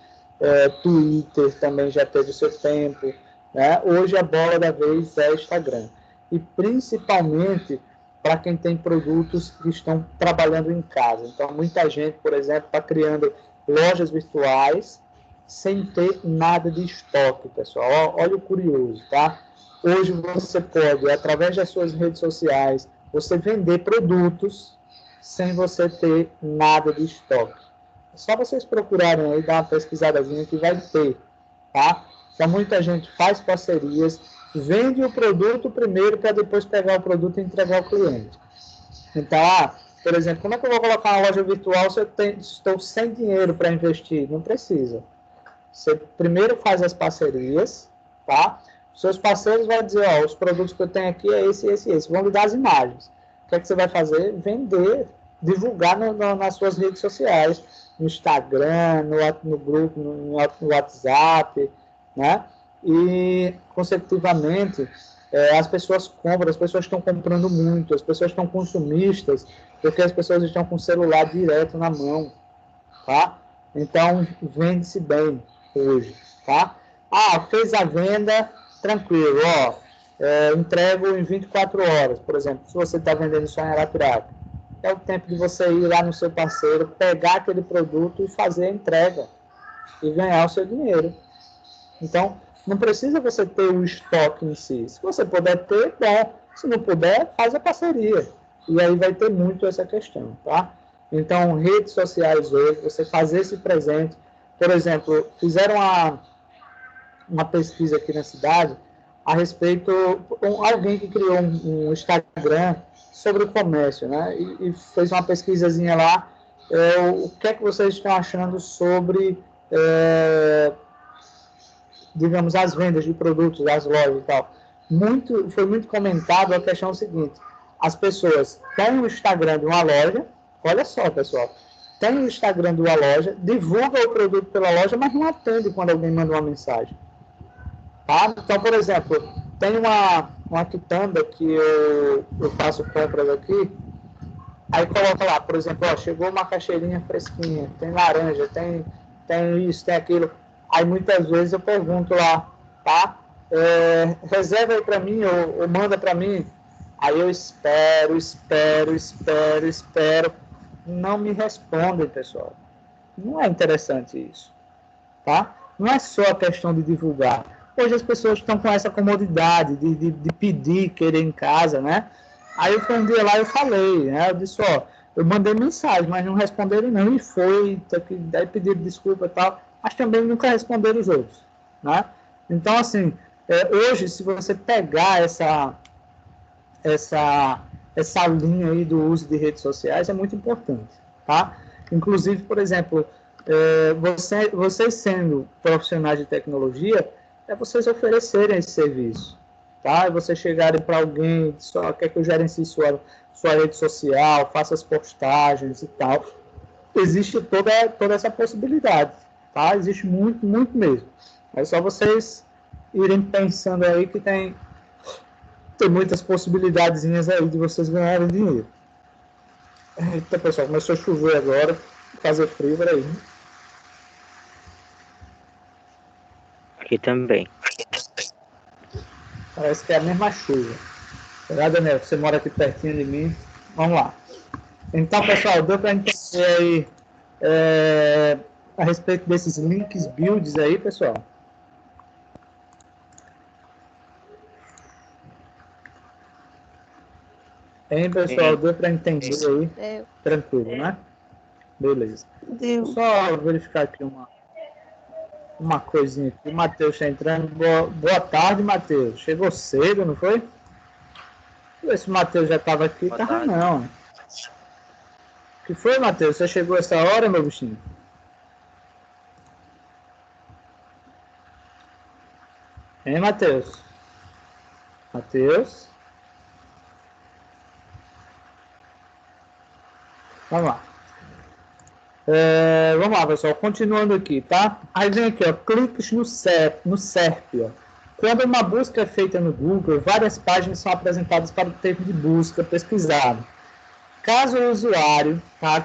Twitter também já teve o seu tempo. Né? Hoje a bola da vez é Instagram. E principalmente para quem tem produtos que estão trabalhando em casa. Então, muita gente, por exemplo, está criando lojas virtuais sem ter nada de estoque, pessoal. Olha o curioso, tá? Hoje você pode, através das suas redes sociais, você vender produtos sem você ter nada de estoque. É só vocês procurarem aí, dar uma pesquisadazinha que vai ter, tá? Então, muita gente faz parcerias, vende o produto primeiro para depois pegar o produto e entregar ao cliente. Então, por exemplo, como é que eu vou colocar uma loja virtual se eu estou sem dinheiro para investir? Não precisa. Você primeiro faz as parcerias, tá? Seus parceiros vão dizer, ó, os produtos que eu tenho aqui é esse, esse, esse. Vão lhe dar as imagens. O que é que você vai fazer? Vender, divulgar nas suas redes sociais, no Instagram, no grupo, no WhatsApp, né? E, consecutivamente, as pessoas compram, as pessoas estão comprando muito, as pessoas estão consumistas, porque as pessoas estão com o celular direto na mão, tá? Então, vende-se bem hoje, tá? Fez a venda, tranquilo, ó, entrego em 24 horas, por exemplo, se você está vendendo só em Arapiraca. É o tempo de você ir lá no seu parceiro, pegar aquele produto e fazer a entrega e ganhar o seu dinheiro. Então, não precisa você ter o estoque em si. Se você puder ter, bom. Se não puder, faz a parceria. E aí vai ter muito essa questão, tá? Então, redes sociais hoje, você fazer esse presente. Por exemplo, fizeram uma pesquisa aqui na cidade a respeito, alguém que criou um Instagram sobre o comércio, né? E fez uma pesquisazinha lá, o que é que vocês estão achando sobre, digamos, as vendas de produtos, as lojas e tal. Foi muito comentado a questão seguinte, as pessoas têm o Instagram de uma loja, olha só, pessoal, tem o Instagram de uma loja, divulga o produto pela loja, mas não atende quando alguém manda uma mensagem. Tá? Então, por exemplo, tem uma quitanda que eu faço compras aqui, aí coloca lá, por exemplo, ó, chegou uma caixeirinha fresquinha, tem laranja, tem isso, tem aquilo. Aí muitas vezes eu pergunto lá, tá? Reserva aí para mim ou manda para mim. Aí eu espero. Não me respondem, pessoal. Não é interessante isso, tá? Não é só a questão de divulgar. Hoje as pessoas estão com essa comodidade de pedir, querer em casa, né? Aí foi um dia lá eu falei, né? Eu disse, ó, eu mandei mensagem, mas não responderam não, e foi, daí pediram desculpa e tal, mas também nunca responderam os outros, né? Então, assim, hoje, se você pegar essa linha aí do uso de redes sociais, é muito importante, tá? Inclusive, por exemplo, vocês sendo profissionais de tecnologia, é vocês oferecerem esse serviço, tá? E vocês chegarem para alguém, só quer que eu gerencie sua rede social, faça as postagens e tal. Existe toda essa possibilidade, tá? Existe muito, muito mesmo. É só vocês irem pensando aí que tem muitas possibilidadezinhas aí de vocês ganharem dinheiro. Eita, pessoal, começou a chover agora, fazer frio, peraí. Aqui também. Parece que é a mesma chuva. Será, Daniel? Você mora aqui pertinho de mim. Vamos lá. Então, pessoal, deu para entender aí a respeito desses links builds aí, pessoal? Hein, pessoal? Deu para entender aí? Deu. Tranquilo, né? Beleza. Deu. Só verificar aqui uma coisinha aqui. O Matheus está entrando. Boa tarde, Matheus. Chegou cedo, não foi? Esse Matheus já estava aqui. Tava não. O que foi, Matheus? Você chegou essa hora, meu bichinho? Hein, Matheus? Matheus? Vamos lá. Vamos lá, pessoal. Continuando aqui, tá? Aí vem aqui, ó. Cliques no SERP, ó. Quando uma busca é feita no Google, várias páginas são apresentadas para o termo de busca pesquisado. Caso o usuário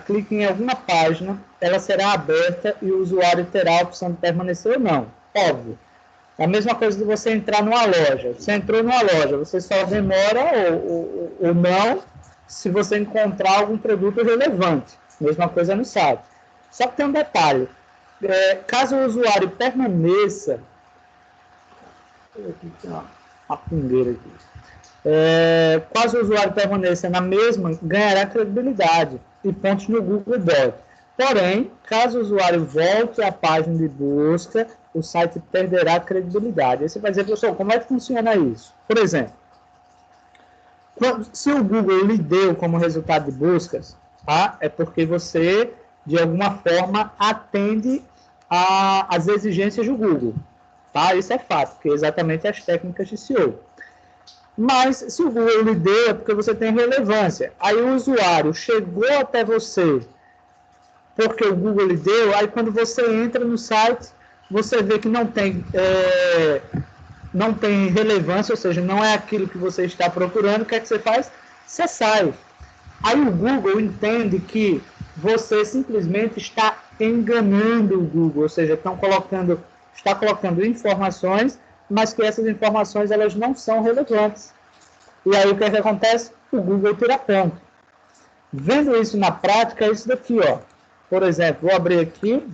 clique em alguma página, ela será aberta e o usuário terá a opção de permanecer ou não. Óbvio. É a mesma coisa de você entrar numa loja. Você entrou numa loja, você só demora ou não se você encontrar algum produto relevante. Mesma coisa no site. Só que tem um detalhe. Caso o usuário permaneça... Uma pingueira aqui. Caso o usuário permaneça na mesma, ganhará credibilidade e pontos no Google Doc. Porém, caso o usuário volte à página de busca, o site perderá credibilidade. Aí você vai dizer, professor, como é que funciona isso? Por exemplo, se o Google lhe deu como resultado de buscas, é porque você, de alguma forma, atende às exigências do Google. Tá? Isso é fato, porque é exatamente as técnicas de SEO. Mas, se o Google lhe deu, é porque você tem relevância. Aí o usuário chegou até você porque o Google lhe deu, aí quando você entra no site, você vê que não tem relevância, ou seja, não é aquilo que você está procurando, o que é que você faz? Você sai. Aí o Google entende que você simplesmente está enganando o Google, ou seja, está colocando informações, mas que essas informações elas não são relevantes. E aí o que é que acontece? O Google tira ponto. Vendo isso na prática, é isso daqui, ó. Por exemplo, vou abrir aqui.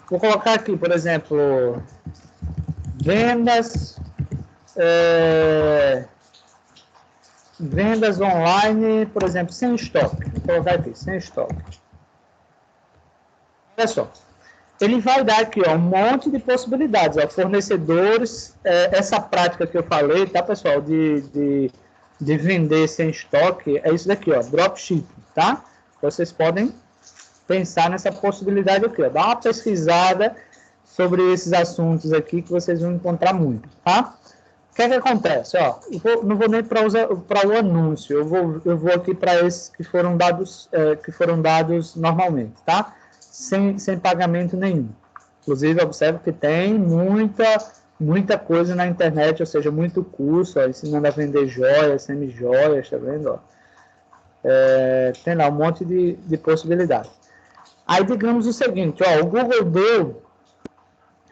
Vou colocar aqui, por exemplo, vendas online, por exemplo, sem estoque. Vou colocar aqui, sem estoque. Olha só. Ele vai dar aqui, ó, um monte de possibilidades, ó, fornecedores, essa prática que eu falei, tá, pessoal, de vender sem estoque, é isso daqui, ó, dropshipping, tá? Vocês podem pensar nessa possibilidade aqui, ó, dá uma pesquisada sobre esses assuntos aqui que vocês vão encontrar muito, tá? O que é que acontece, ó, não vou nem para o anúncio, eu vou aqui para esses que foram dados normalmente, tá? Sem pagamento nenhum. Inclusive, observe que tem muita coisa na internet, ou seja, muito curso, ó, ensinando a vender joias, semi-joias, tá vendo? Ó? Tem lá um monte de possibilidades. Aí, digamos o seguinte, ó, o Google deu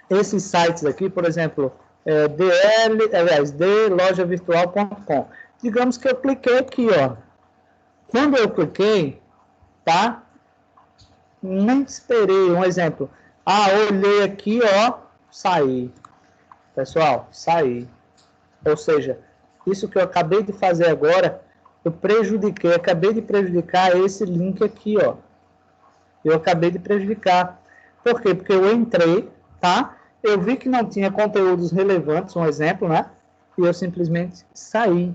esses sites aqui, por exemplo, dlojavirtual.com. Digamos que eu cliquei aqui, ó. Quando eu cliquei, tá? Nem esperei, um exemplo. Olhei aqui, ó, saí. Pessoal, saí. Ou seja, isso que eu acabei de fazer agora, acabei de prejudicar esse link aqui, ó. Eu acabei de prejudicar. Por quê? Porque eu entrei, tá? Eu vi que não tinha conteúdos relevantes, um exemplo, né? E eu simplesmente saí,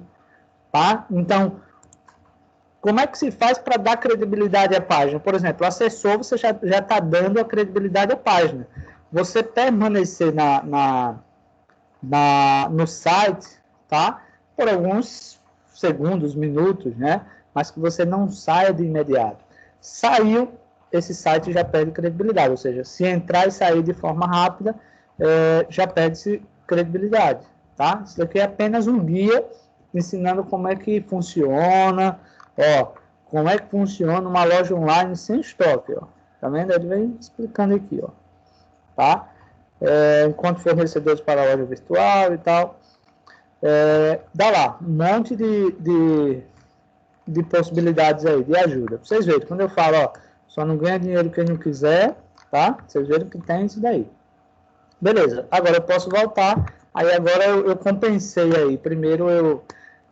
tá? Então, como é que se faz para dar credibilidade à página? Por exemplo, acessou, você já está dando a credibilidade à página. Você permanecer no site, tá? Por alguns segundos, minutos, né? Mas que você não saia de imediato. Saiu, esse site já perde credibilidade. Ou seja, se entrar e sair de forma rápida, já perde-se credibilidade, tá? Isso daqui é apenas um guia ensinando como é que funciona, ó, como é que funciona uma loja online sem estoque, ó. Tá vendo? Ele vem explicando aqui, ó, tá? Enquanto fornecedores para a loja virtual e tal. Dá lá, um monte de possibilidades aí, de ajuda. Pra vocês verem, quando eu falo, ó, só não ganha dinheiro quem não quiser, tá? Vocês verem que tem isso daí. Beleza, agora eu posso voltar. Aí agora eu compensei aí. Primeiro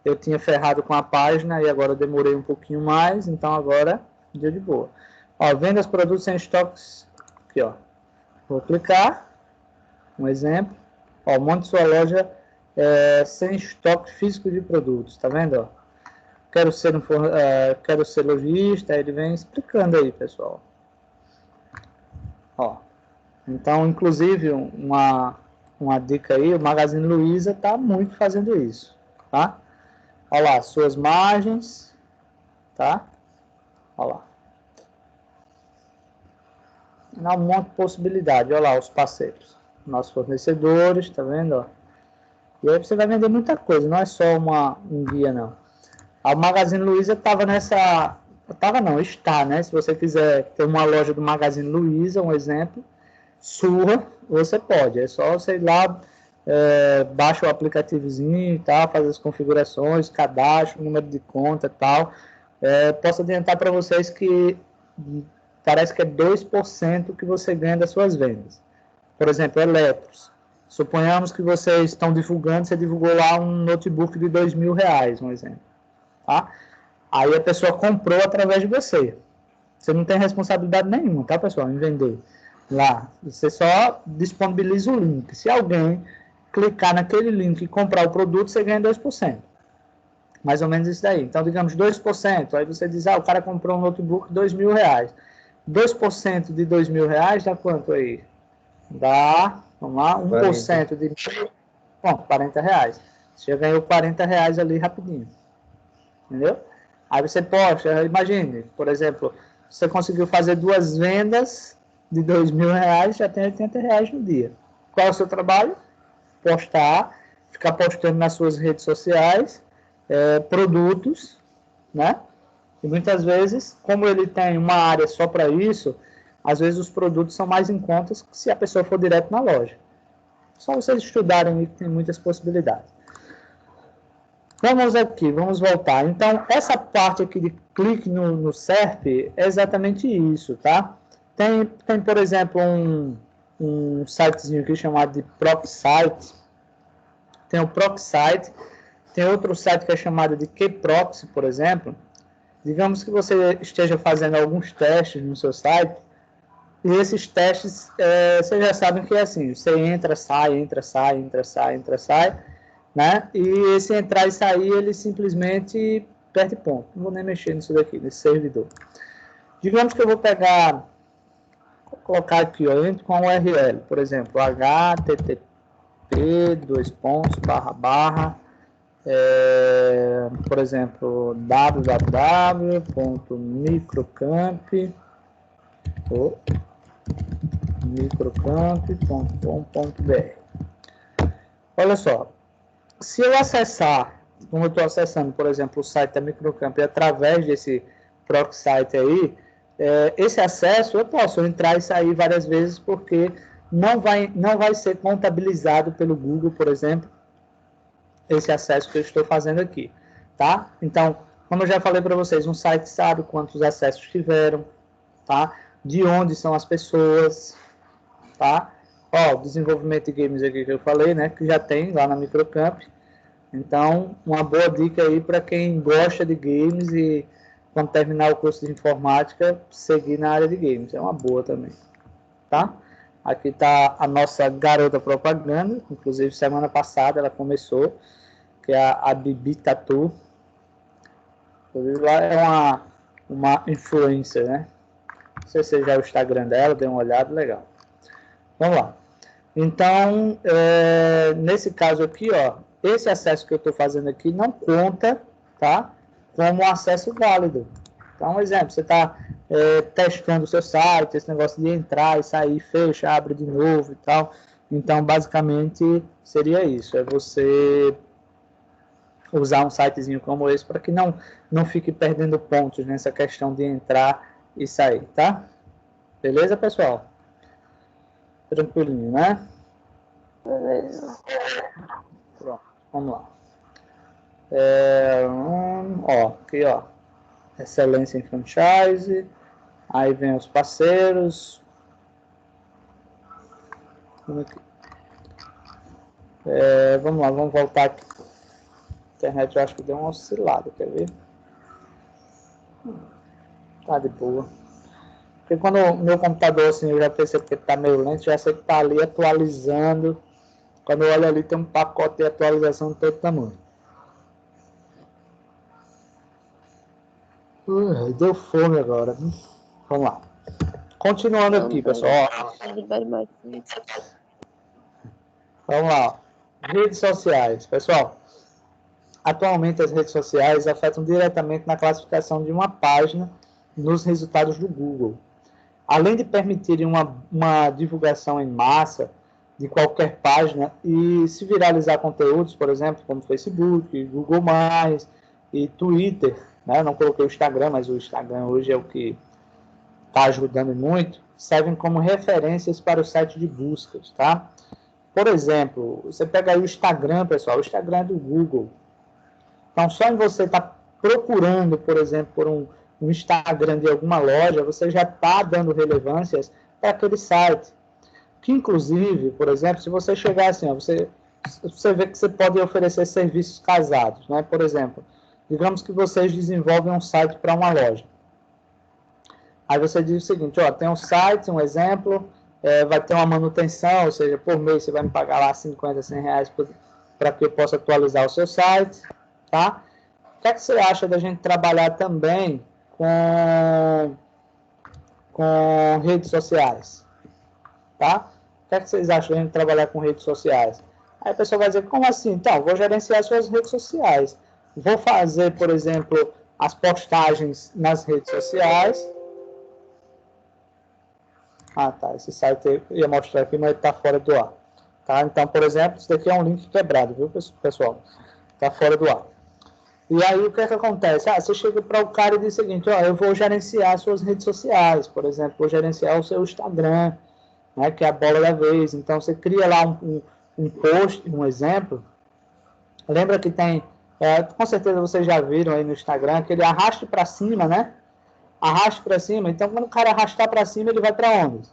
eu tinha ferrado com a página e agora eu demorei um pouquinho mais, então agora deu de boa. Ó, vendas produtos sem estoques. Aqui, ó. Vou clicar. Um exemplo. Ó, monte sua loja sem estoque físico de produtos. Tá vendo? Ó? Quero ser lojista. Aí ele vem explicando aí, pessoal. Ó. Então, inclusive, uma dica aí, o Magazine Luiza está muito fazendo isso, tá? Olha lá, suas margens, tá? Olha lá. Dá um monte de possibilidade, olha lá, os parceiros, nossos fornecedores, tá vendo? Ó? E aí você vai vender muita coisa, não é só um guia, não. O Magazine Luiza está, né? Se você quiser ter uma loja do Magazine Luiza, um exemplo, sua, você pode. É só você ir lá, baixa o aplicativozinho e tal, faz as configurações, cadastro, número de conta e tal. Posso adiantar para vocês que parece que é 2% que você ganha das suas vendas. Por exemplo, eletros. Suponhamos que vocês estão divulgando, você divulgou lá um notebook de R$2.000, um exemplo. Tá? Aí a pessoa comprou através de você. Você não tem responsabilidade nenhuma, tá, pessoal, em vender lá. Você só disponibiliza o link. Se alguém clicar naquele link e comprar o produto, você ganha 2%. Mais ou menos isso daí. Então, digamos 2%. Aí você diz, o cara comprou um notebook de R$2.000. 2% de R$2.000 dá quanto aí? Dá, vamos lá, 1% de... Bom, R$40. Você já ganhou R$40 ali rapidinho. Entendeu? Aí você posta, imagine, por exemplo, você conseguiu fazer 2 vendas de R$2.000, já tem R$80 no dia. Qual é o seu trabalho? Postar, ficar postando nas suas redes sociais, produtos, né? E muitas vezes, como ele tem uma área só para isso, às vezes os produtos são mais em conta se a pessoa for direto na loja. Só vocês estudarem aí que tem muitas possibilidades. Vamos aqui, vamos voltar. Então, essa parte aqui de clique no SERP é exatamente isso, tá? Tem por exemplo, um sitezinho aqui chamado de ProxSite. Tem o ProxSite. Tem outro site que é chamado de KProxy, por exemplo. Digamos que você esteja fazendo alguns testes no seu site. E esses testes, vocês já sabem que é assim. Você entra, sai, entra, sai, entra, sai, entra, sai. Né? E esse entrar e sair, ele simplesmente perde ponto. Não vou nem mexer nisso daqui, nesse servidor. Digamos que eu vou pegar, vou colocar aqui, ó, entro com a URL, por exemplo, http por exemplo, www.microcamp.com.br. Olha só. Se eu acessar, como eu estou acessando, por exemplo, o site da Microcamp através desse ProxSite aí, esse acesso eu posso entrar e sair várias vezes porque não vai ser contabilizado pelo Google, por exemplo, esse acesso que eu estou fazendo aqui, tá? Então, como eu já falei para vocês, um site sabe quantos acessos tiveram, tá? De onde são as pessoas, tá? Ó, desenvolvimento de games aqui que eu falei, né? Que já tem lá na Microcamp. Então, uma boa dica aí para quem gosta de games e quando terminar o curso de informática, seguir na área de games. É uma boa também, tá? Aqui está a nossa garota propaganda, inclusive semana passada ela começou, que é a Bibi Tatu. Ela é uma influencer, né? Não sei se já é o Instagram dela, dê uma olhada, legal. Vamos lá. Então, nesse caso aqui, ó, esse acesso que eu estou fazendo aqui não conta, tá? Como um acesso válido. Então, um exemplo, você está testando o seu site, esse negócio de entrar e sair, fecha, abre de novo e tal. Então, basicamente, seria isso. É você usar um sitezinho como esse para que não fique perdendo pontos nessa questão de entrar e sair, tá? Beleza, pessoal? Tranquilinho, né? Beleza. Pronto, vamos lá. Ó, aqui, ó. Excelência em franchise. Aí vem os parceiros. Vamos lá, vamos voltar aqui. A internet eu acho que deu uma oscilada, quer ver? Tá de boa. Porque quando o meu computador, assim, eu já percebo que está meio lento, já sei que está ali atualizando. Quando eu olho ali, tem um pacote de atualização de todo tamanho. Deu fome agora. Vamos lá. Continuando aqui, pessoal. Vamos lá. Redes sociais. Pessoal, atualmente as redes sociais afetam diretamente na classificação de uma página nos resultados do Google. Além de permitirem uma divulgação em massa de qualquer página e se viralizar conteúdos, por exemplo, como Facebook, Google+, e Twitter, né? Eu não coloquei o Instagram, mas o Instagram hoje é o que está ajudando muito, servem como referências para o site de buscas, tá? Por exemplo, você pega aí o Instagram, pessoal, o Instagram é do Google. Então, só em você estar procurando, por exemplo, por um Instagram de alguma loja, você já está dando relevâncias para aquele site. Que, inclusive, por exemplo, se você chegar assim, ó, você vê que você pode oferecer serviços casados, né? Por exemplo, digamos que vocês desenvolvem um site para uma loja. Aí você diz o seguinte, ó, tem um site, um exemplo, vai ter uma manutenção, ou seja, por mês você vai me pagar lá 50, 100 reais para que eu possa atualizar o seu site, tá? O que é que você acha da gente trabalhar também com redes sociais, tá? O que é que vocês acham da gente trabalhar com redes sociais? Aí a pessoa vai dizer, como assim? Então, vou gerenciar suas redes sociais. Vou fazer, por exemplo, as postagens nas redes sociais. Ah, tá. Esse site eu ia mostrar aqui, mas está fora do ar. Tá? Então, por exemplo, isso daqui é um link quebrado, viu, pessoal? Está fora do ar. E aí, o que é que acontece? Você chega para o cara e diz o seguinte, ó, eu vou gerenciar suas redes sociais, por exemplo, vou gerenciar o seu Instagram, né, que é a bola da vez. Então, você cria lá um post, um exemplo. Lembra que tem, com certeza vocês já viram aí no Instagram, aquele arraste para cima, né? Arraste para cima. Então, quando o cara arrastar para cima, ele vai para onde?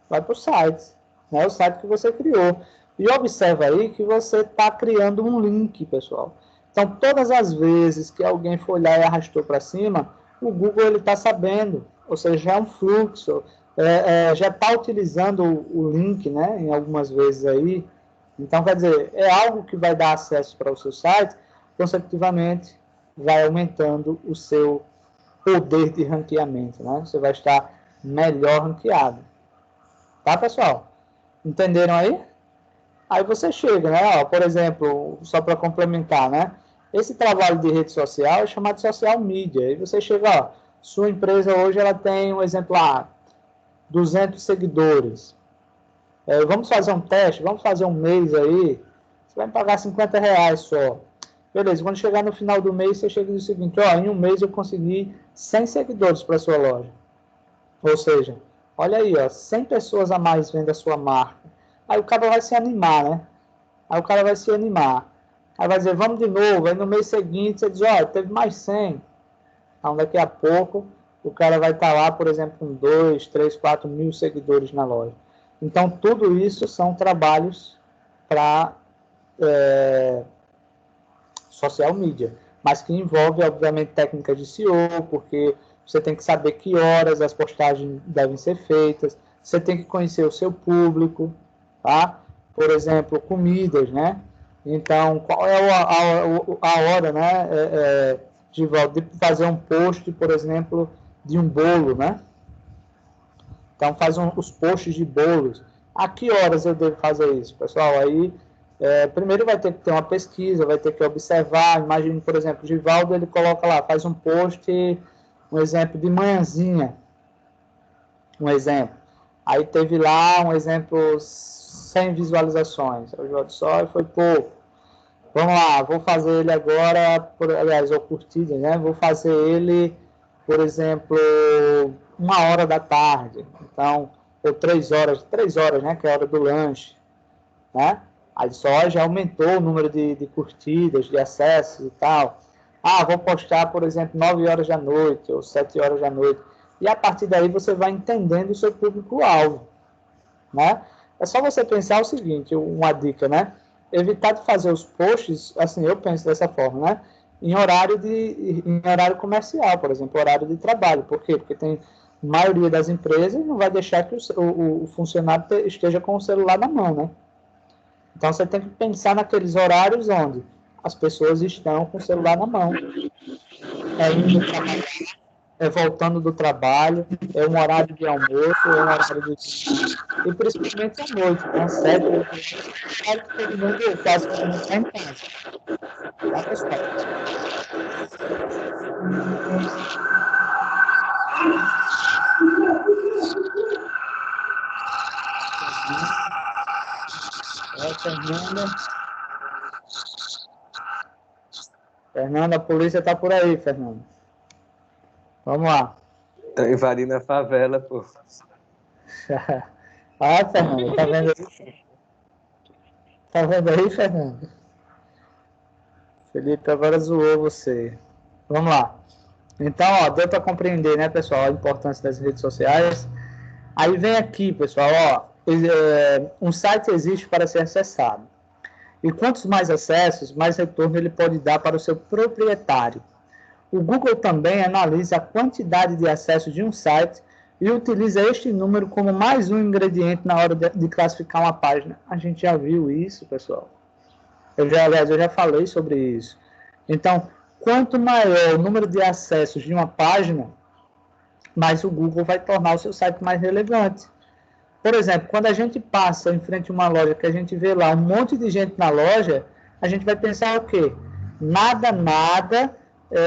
Vai para o site, né? O site que você criou. E observa aí que você está criando um link, pessoal. Então, todas as vezes que alguém foi lá e arrastou para cima, o Google está sabendo. Ou seja, já é um fluxo. Já está utilizando o link, né? Em algumas vezes aí. Então, quer dizer, é algo que vai dar acesso para o seu site, consecutivamente vai aumentando o seu poder de ranqueamento, né? Você vai estar melhor ranqueado. Tá, pessoal? Entenderam aí? Aí você chega, né? Ó, por exemplo, só para complementar, né? Esse trabalho de rede social é chamado social media. Aí você chega, ó, sua empresa hoje ela tem um exemplar, 200 seguidores. Vamos fazer um teste, vamos fazer um mês aí. Você vai me pagar 50 reais só. Beleza, quando chegar no final do mês, você chega e diz o seguinte, ó, em um mês eu consegui 100 seguidores para sua loja. Ou seja, Olha aí, ó, 100 pessoas a mais vendo a sua marca. Aí o cara vai se animar, né? Aí o cara vai se animar. Aí vai dizer, vamos de novo. Aí no mês seguinte você diz, ó, teve mais 100. Então daqui a pouco o cara vai estar lá, por exemplo, com 2, 3, 4 mil seguidores na loja. Então tudo isso são trabalhos para social media, mas que envolve, obviamente, técnicas de SEO, porque você tem que saber que horas as postagens devem ser feitas, você tem que conhecer o seu público, tá? Por exemplo, comidas, né? Então, qual é a hora, né, de fazer um post, por exemplo, de um bolo, né? Então, faz os posts de bolos. A que horas eu devo fazer isso, pessoal? Aí, primeiro vai ter que ter uma pesquisa, vai ter que observar. Imagine, por exemplo, o Givaldo, ele coloca lá, faz um post, um exemplo, de manhãzinha. Um exemplo. Aí teve lá, um exemplo, 100 visualizações. Eu só foi pouco. Vamos lá, vou fazer ele agora, aliás, ou curtidas, né? Vou fazer ele, por exemplo, 1h da tarde. Então, ou 3 horas, né? Que é a hora do lanche, né? Aí só já aumentou o número de curtidas, de acessos e tal. Ah, vou postar, por exemplo, 9 horas da noite ou 7 horas da noite. E a partir daí você vai entendendo o seu público-alvo, né? É só você pensar o seguinte, uma dica, né? Evitar de fazer os posts, assim, eu penso dessa forma, né? Em horário comercial, por exemplo, horário de trabalho. Por quê? Porque a maioria das empresas não vai deixar que o funcionário esteja com o celular na mão, né? Então, você tem que pensar naqueles horários onde as pessoas estão com o celular na mão. Indo trabalhar, voltando do trabalho, é um horário de almoço, é um horário de... E principalmente à noite, né? 7 horas, todo mundo quase todo mundo está em casa. Tá, pessoal? Fernanda, a polícia está por aí, Fernanda. Vamos lá. Estão invadindo a favela, pô. Ah, Fernanda, tá vendo aí? Tá vendo aí, Fernanda? Felipe agora zoou você. Vamos lá. Então, ó, deu para compreender, né, pessoal, a importância das redes sociais. Aí vem aqui, pessoal, ó, um site existe para ser acessado. E quantos mais acessos, mais retorno ele pode dar para o seu proprietário. O Google também analisa a quantidade de acessos de um site e utiliza este número como mais um ingrediente na hora de classificar uma página. A gente já viu isso, pessoal. Aliás, eu já falei sobre isso. Então, quanto maior o número de acessos de uma página, mais o Google vai tornar o seu site mais relevante. Por exemplo, quando a gente passa em frente a uma loja, que a gente vê lá um monte de gente na loja, a gente vai pensar o quê? Nada,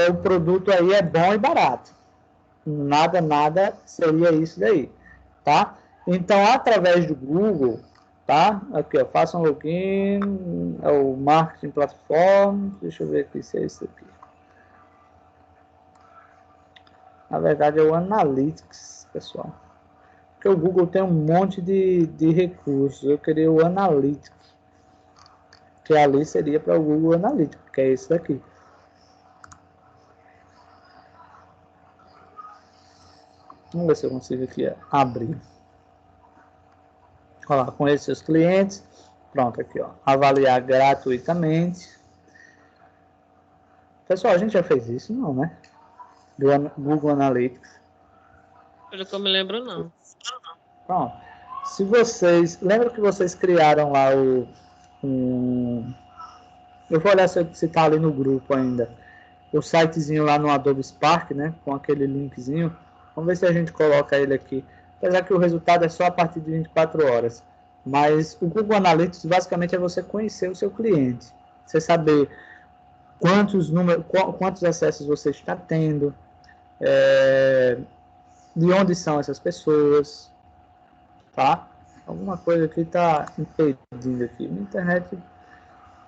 o produto aí é bom e barato. Nada seria isso daí, tá? Então, através do Google, tá? Aqui, ó, faça um login, é o marketing platform, deixa eu ver aqui se é isso aqui. Na verdade, é o Analytics, pessoal. Porque o Google tem um monte de recursos. Eu queria o Analytics, que ali seria para o Google Analytics, que é esse daqui. Vamos ver se eu consigo aqui abrir. Olha lá, conhecer seus clientes. Pronto, aqui, ó. Avaliar gratuitamente. Pessoal, a gente já fez isso? Não, né? Do Google Analytics. Pelo que eu me lembro, não. Pronto. Se vocês... Lembra que vocês criaram lá eu vou olhar se está ali no grupo ainda. O sitezinho lá no Adobe Spark, né? Com aquele linkzinho. Vamos ver se a gente coloca ele aqui. Apesar que o resultado é só a partir de 24 horas. Mas o Google Analytics basicamente é você conhecer o seu cliente. Você saber quantos acessos você está tendo. De onde são essas pessoas. Tá? Alguma coisa aqui está impedindo aqui. Na internet,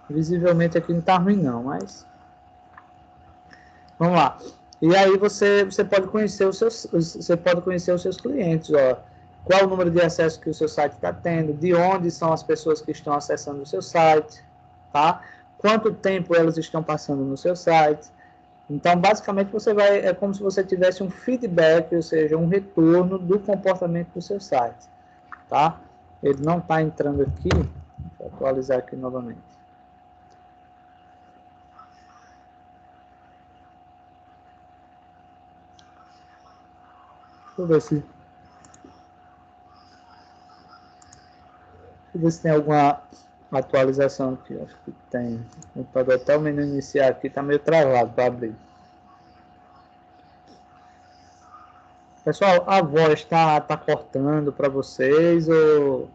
visivelmente aqui não está ruim não, mas... Vamos lá. E aí você pode conhecer os seus clientes, ó. qual é o número de acesso que o seu site está tendo, de onde são as pessoas que estão acessando o seu site, tá? Quanto tempo elas estão passando no seu site. Então, basicamente, é como se você tivesse um feedback, ou seja, um retorno do comportamento do seu site, tá? Ele não está entrando aqui, deixa eu atualizar aqui novamente. Deixa eu ver se tem alguma atualização aqui. Acho que tem. O computador, até o menu iniciar aqui está meio travado para abrir. Pessoal, a voz tá cortando para vocês ou...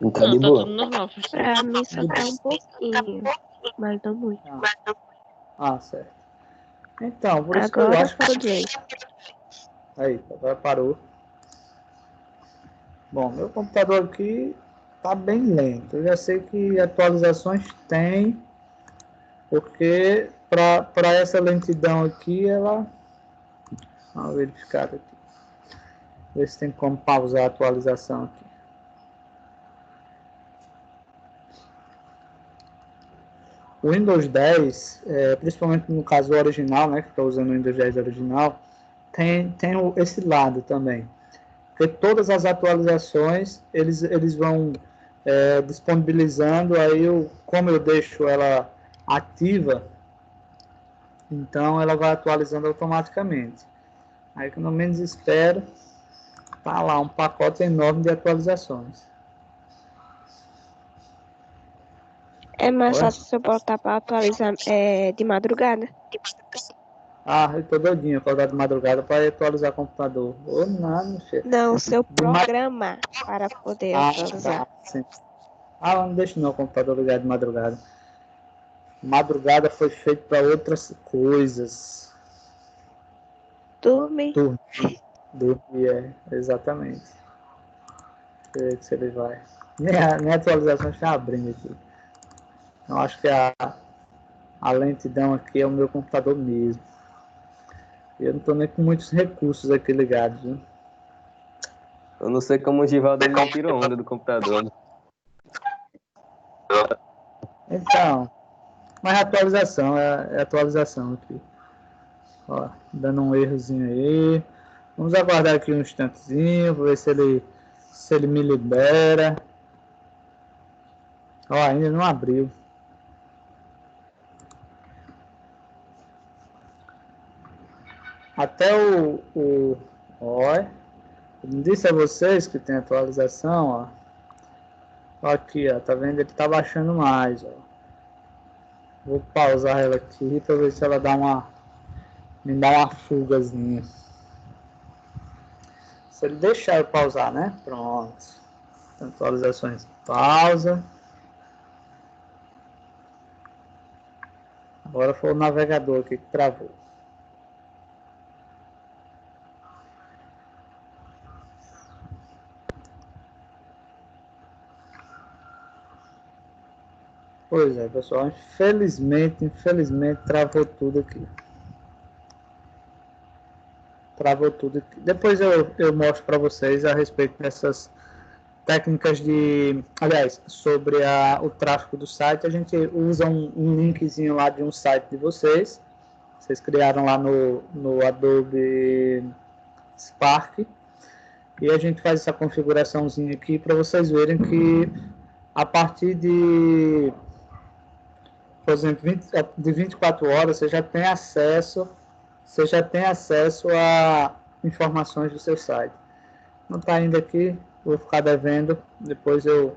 Não tá de Não, tá boa. tudo normal, professor. Pra mim só tá um pouquinho, mas não muito. Certo. Então, por isso que eu Agora acho que... parou. Aí, agora parou. Bom, meu computador aqui tá bem lento. Eu já sei que atualizações tem, porque para essa lentidão aqui, ela... Vamos verificar aqui. Ver se tem como pausar a atualização aqui. O Windows 10, principalmente no caso original, né, que estou usando o Windows 10 original, tem esse lado também. Porque todas as atualizações, eles vão disponibilizando, aí como eu deixo ela ativa, então ela vai atualizando automaticamente. Aí quando eu menos espero, tá lá um pacote enorme de atualizações. É mais fácil se eu botar para atualizar de madrugada. Eu tô doidinho, acordar de madrugada para atualizar o computador. Ou nada, meu filho. Não, seu programa para poder atualizar. Tá, sim. Não deixa não o computador ligado de madrugada. Madrugada foi feito para outras coisas. Dorme. Dormir, exatamente. Deixa eu ver se ele vai. Minha atualização está abrindo aqui. Eu acho que a lentidão aqui é o meu computador mesmo. Eu não estou nem com muitos recursos aqui ligados, viu? Eu não sei como o Givaldo ele não tirou onda do computador. Né? Então, mas a atualização, é a atualização aqui. Ó, dando um errozinho aí. Vamos aguardar aqui um instantezinho, vou ver se ele me libera. Ó, ainda não abriu. Até ó, eu disse a vocês que tem atualização, ó. Aqui, ó, tá vendo? Ele tá baixando mais, ó. Vou pausar ela aqui para ver se ela me dá uma fugazinha. Se ele deixar eu pausar, né? Pronto. Atualizações, pausa. Agora foi o navegador aqui que travou. Pois é, pessoal, infelizmente, travou tudo aqui. Travou tudo aqui. Depois eu mostro para vocês a respeito dessas técnicas aliás, sobre o tráfego do site. A gente usa um linkzinho lá de um site de vocês. Vocês criaram lá no Adobe Spark. E a gente faz essa configuraçãozinha aqui para vocês verem que a partir de, por exemplo, de 24 horas, você já tem acesso a informações do seu site. Não está ainda aqui, vou ficar devendo, depois eu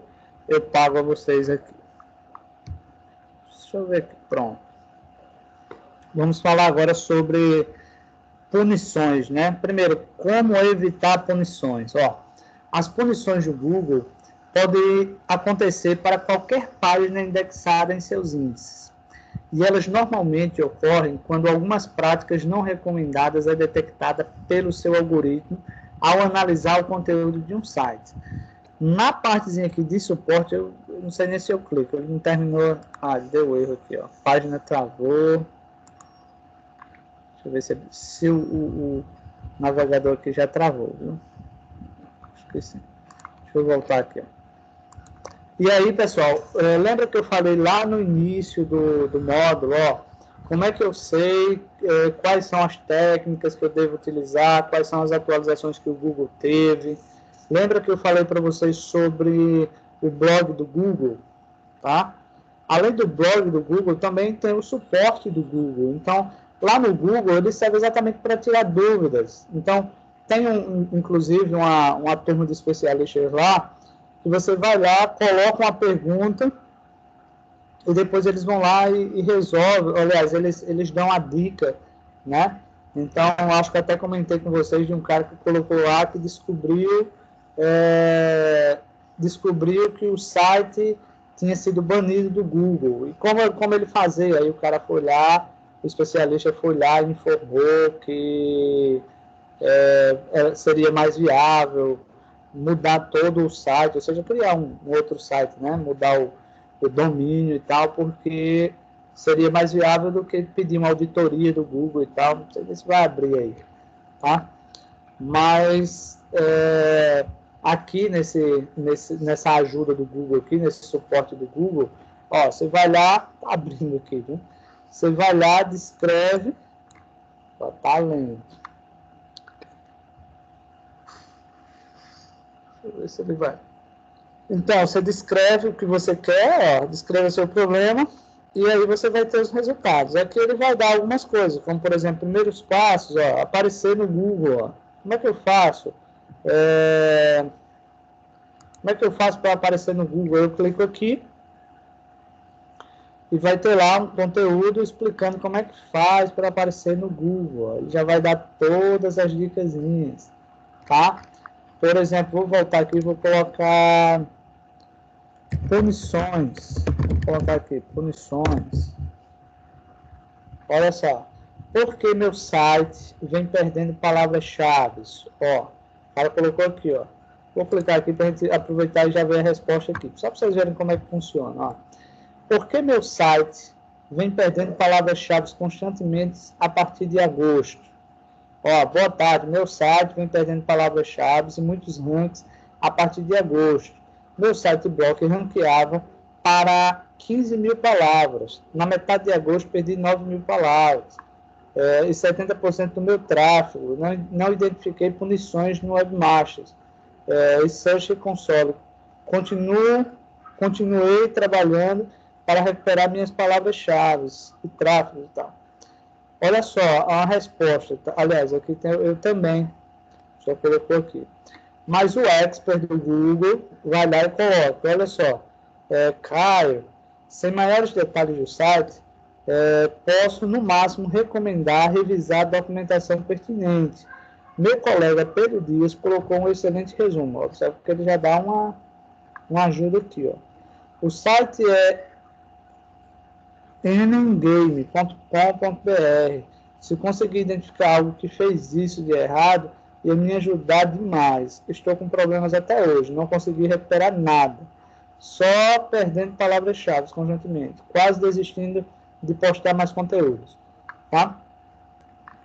pago a vocês aqui. Deixa eu ver aqui, pronto. Vamos falar agora sobre punições, né? Primeiro, como evitar punições? As punições do Google podem acontecer para qualquer página indexada em seus índices. E elas normalmente ocorrem quando algumas práticas não recomendadas é detectada pelo seu algoritmo ao analisar o conteúdo de um site. Na partezinha aqui de suporte, eu não sei nem se eu clico, ele não terminou. Deu erro aqui, ó. Página travou. Deixa eu ver se o navegador aqui já travou, viu? Esqueci. Deixa eu voltar aqui. E aí, pessoal, lembra que eu falei lá no início do módulo, ó, como é que eu sei quais são as técnicas que eu devo utilizar, quais são as atualizações que o Google teve. Lembra que eu falei para vocês sobre o blog do Google, tá? Além do blog do Google, também tem o suporte do Google. Então, lá no Google, ele serve exatamente para tirar dúvidas. Então, tem, inclusive, uma turma de especialistas lá, que você vai lá, coloca uma pergunta, e depois eles vão lá e resolvem. Aliás, eles dão a dica, né? Então, acho que até comentei com vocês de um cara que colocou lá, que descobriu que o site tinha sido banido do Google. E como ele fazia? Aí o cara foi lá, o especialista foi lá e informou que seria mais viável mudar todo o site, ou seja, criar um outro site, né? Mudar o domínio e tal, porque seria mais viável do que pedir uma auditoria do Google e tal. Não sei se vai abrir aí, tá? Mas aqui nessa ajuda do Google, aqui nesse suporte do Google, ó, você vai lá, tá abrindo aqui, viu? Você vai lá, descreve, ó, tá lendo. Deixa eu ver se ele vai. Então, você descreve o que você quer, ó, descreve o seu problema, e aí você vai ter os resultados. Aqui ele vai dar algumas coisas, como, por exemplo, primeiros passos, ó, aparecer no Google, ó. Como é que eu faço? Como é que eu faço para aparecer no Google? Eu clico aqui e vai ter lá um conteúdo explicando como é que faz para aparecer no Google. Ele já vai dar todas as dicasinhas, tá? Por exemplo, vou voltar aqui e vou colocar punições. Vou colocar aqui, punições. Olha só. Por que meu site vem perdendo palavras-chave? Ó, o cara colocou aqui, ó. Vou clicar aqui para a gente aproveitar e já ver a resposta aqui. Só para vocês verem como é que funciona, ó. Por que meu site vem perdendo palavras-chave constantemente a partir de agosto? Ó, boa tarde, meu site vem perdendo palavras-chave e muitos ranks a partir de agosto. Meu site blog ranqueava para 15 mil palavras. Na metade de agosto perdi 9 mil palavras. E 70% do meu tráfego. Não identifiquei punições no Webmasters. E Search Console. Continuei trabalhando para recuperar minhas palavras-chave e tráfego e tal. Olha só, a resposta. Aliás, aqui eu também. Só colocou aqui. Mas o expert do Google vai lá e coloca. Olha só. Caio, sem maiores detalhes do site, posso, no máximo, recomendar revisar a documentação pertinente. Meu colega Pedro Dias colocou um excelente resumo. Observe que ele já dá uma ajuda aqui. Ó. O site é nngame.com.br. Se conseguir identificar algo que fez isso de errado, ia me ajudar demais. Estou com problemas até hoje, não consegui recuperar nada. Só perdendo palavras-chave constantemente. Quase desistindo de postar mais conteúdos. Tá?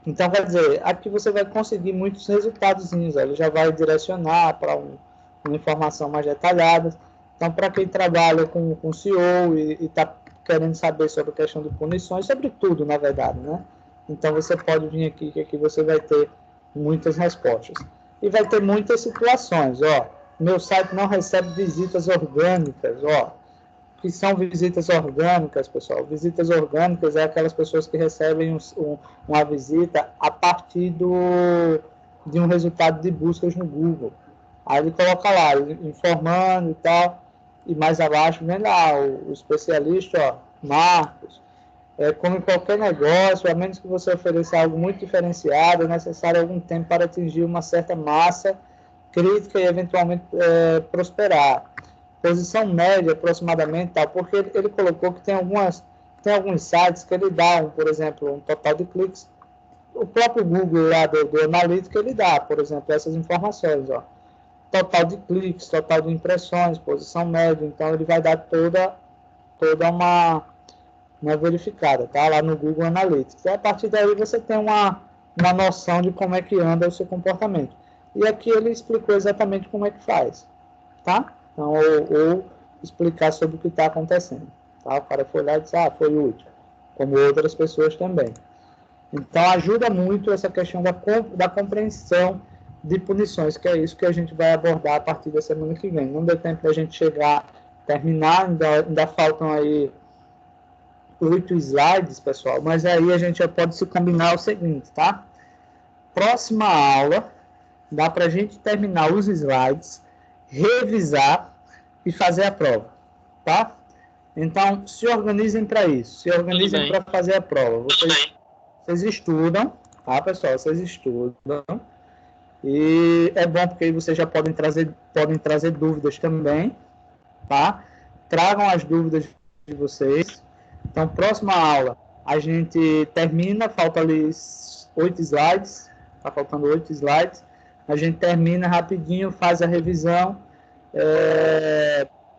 Então, quer dizer, aqui você vai conseguir muitos resultados. Ele já vai direcionar para uma informação mais detalhada. Então, para quem trabalha com SEO e está querendo saber sobre a questão de punições, sobre tudo, na verdade, né? Então, você pode vir aqui, que aqui você vai ter muitas respostas. E vai ter muitas situações, ó. Meu site não recebe visitas orgânicas, ó. O que são visitas orgânicas, pessoal? Visitas orgânicas é aquelas pessoas que recebem uma visita a partir de um resultado de buscas no Google. Aí ele coloca lá, informando e tal, e mais abaixo vem lá o especialista, ó, Marcos. Como em qualquer negócio, a menos que você ofereça algo muito diferenciado, é necessário algum tempo para atingir uma certa massa crítica e eventualmente prosperar. Posição média, aproximadamente, tal, porque ele colocou que tem alguns sites que ele dá, por exemplo, um total de cliques. O próprio Google lá do Analytics, ele dá, por exemplo, essas informações, ó. Total de cliques, total de impressões, posição média, então ele vai dar toda uma verificada, tá? Lá no Google Analytics. E a partir daí você tem uma noção de como é que anda o seu comportamento. e aqui ele explicou exatamente como é que faz, tá? Então, ou explicar sobre o que está acontecendo, tá? O cara foi lá e disse, foi útil, como outras pessoas também. Então, ajuda muito essa questão da compreensão de punições, que é isso que a gente vai abordar a partir da semana que vem. Não deu tempo da gente terminar, ainda faltam aí 8 slides, pessoal, mas aí a gente já pode se combinar o seguinte, tá? Próxima aula, dá para a gente terminar os slides, revisar e fazer a prova, tá? Então, se organizem para isso, se organizem para fazer a prova. Vocês estudam, tá, pessoal? Vocês estudam. E é bom porque aí vocês já podem trazer dúvidas também, tá? Tragam as dúvidas de vocês. Então, próxima aula, a gente termina, falta ali 8 slides, tá faltando 8 slides. A gente termina rapidinho, faz a revisão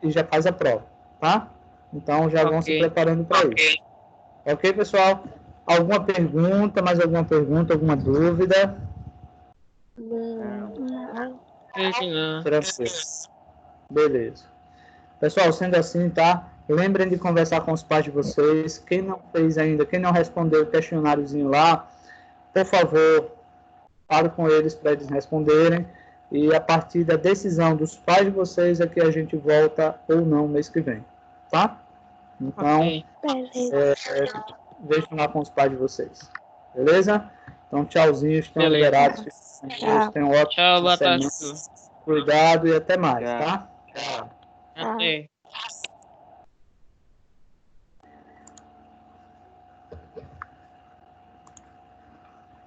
e já faz a prova, tá? Então, já vão se preparando para isso. Ok, pessoal? Alguma pergunta, mais alguma pergunta, alguma dúvida? Não. Tranquilo. Beleza. Pessoal, sendo assim, tá? Lembrem de conversar com os pais de vocês. Quem não fez ainda, quem não respondeu o questionáriozinho lá, por favor, fale com eles para eles responderem. E a partir da decisão dos pais de vocês é que a gente volta ou não mês que vem. Tá? Então, deixem lá com os pais de vocês. Beleza? Então, tchauzinho, estão liberados. Tenham um ótimo semana. Cuidado e até mais, tá? Até.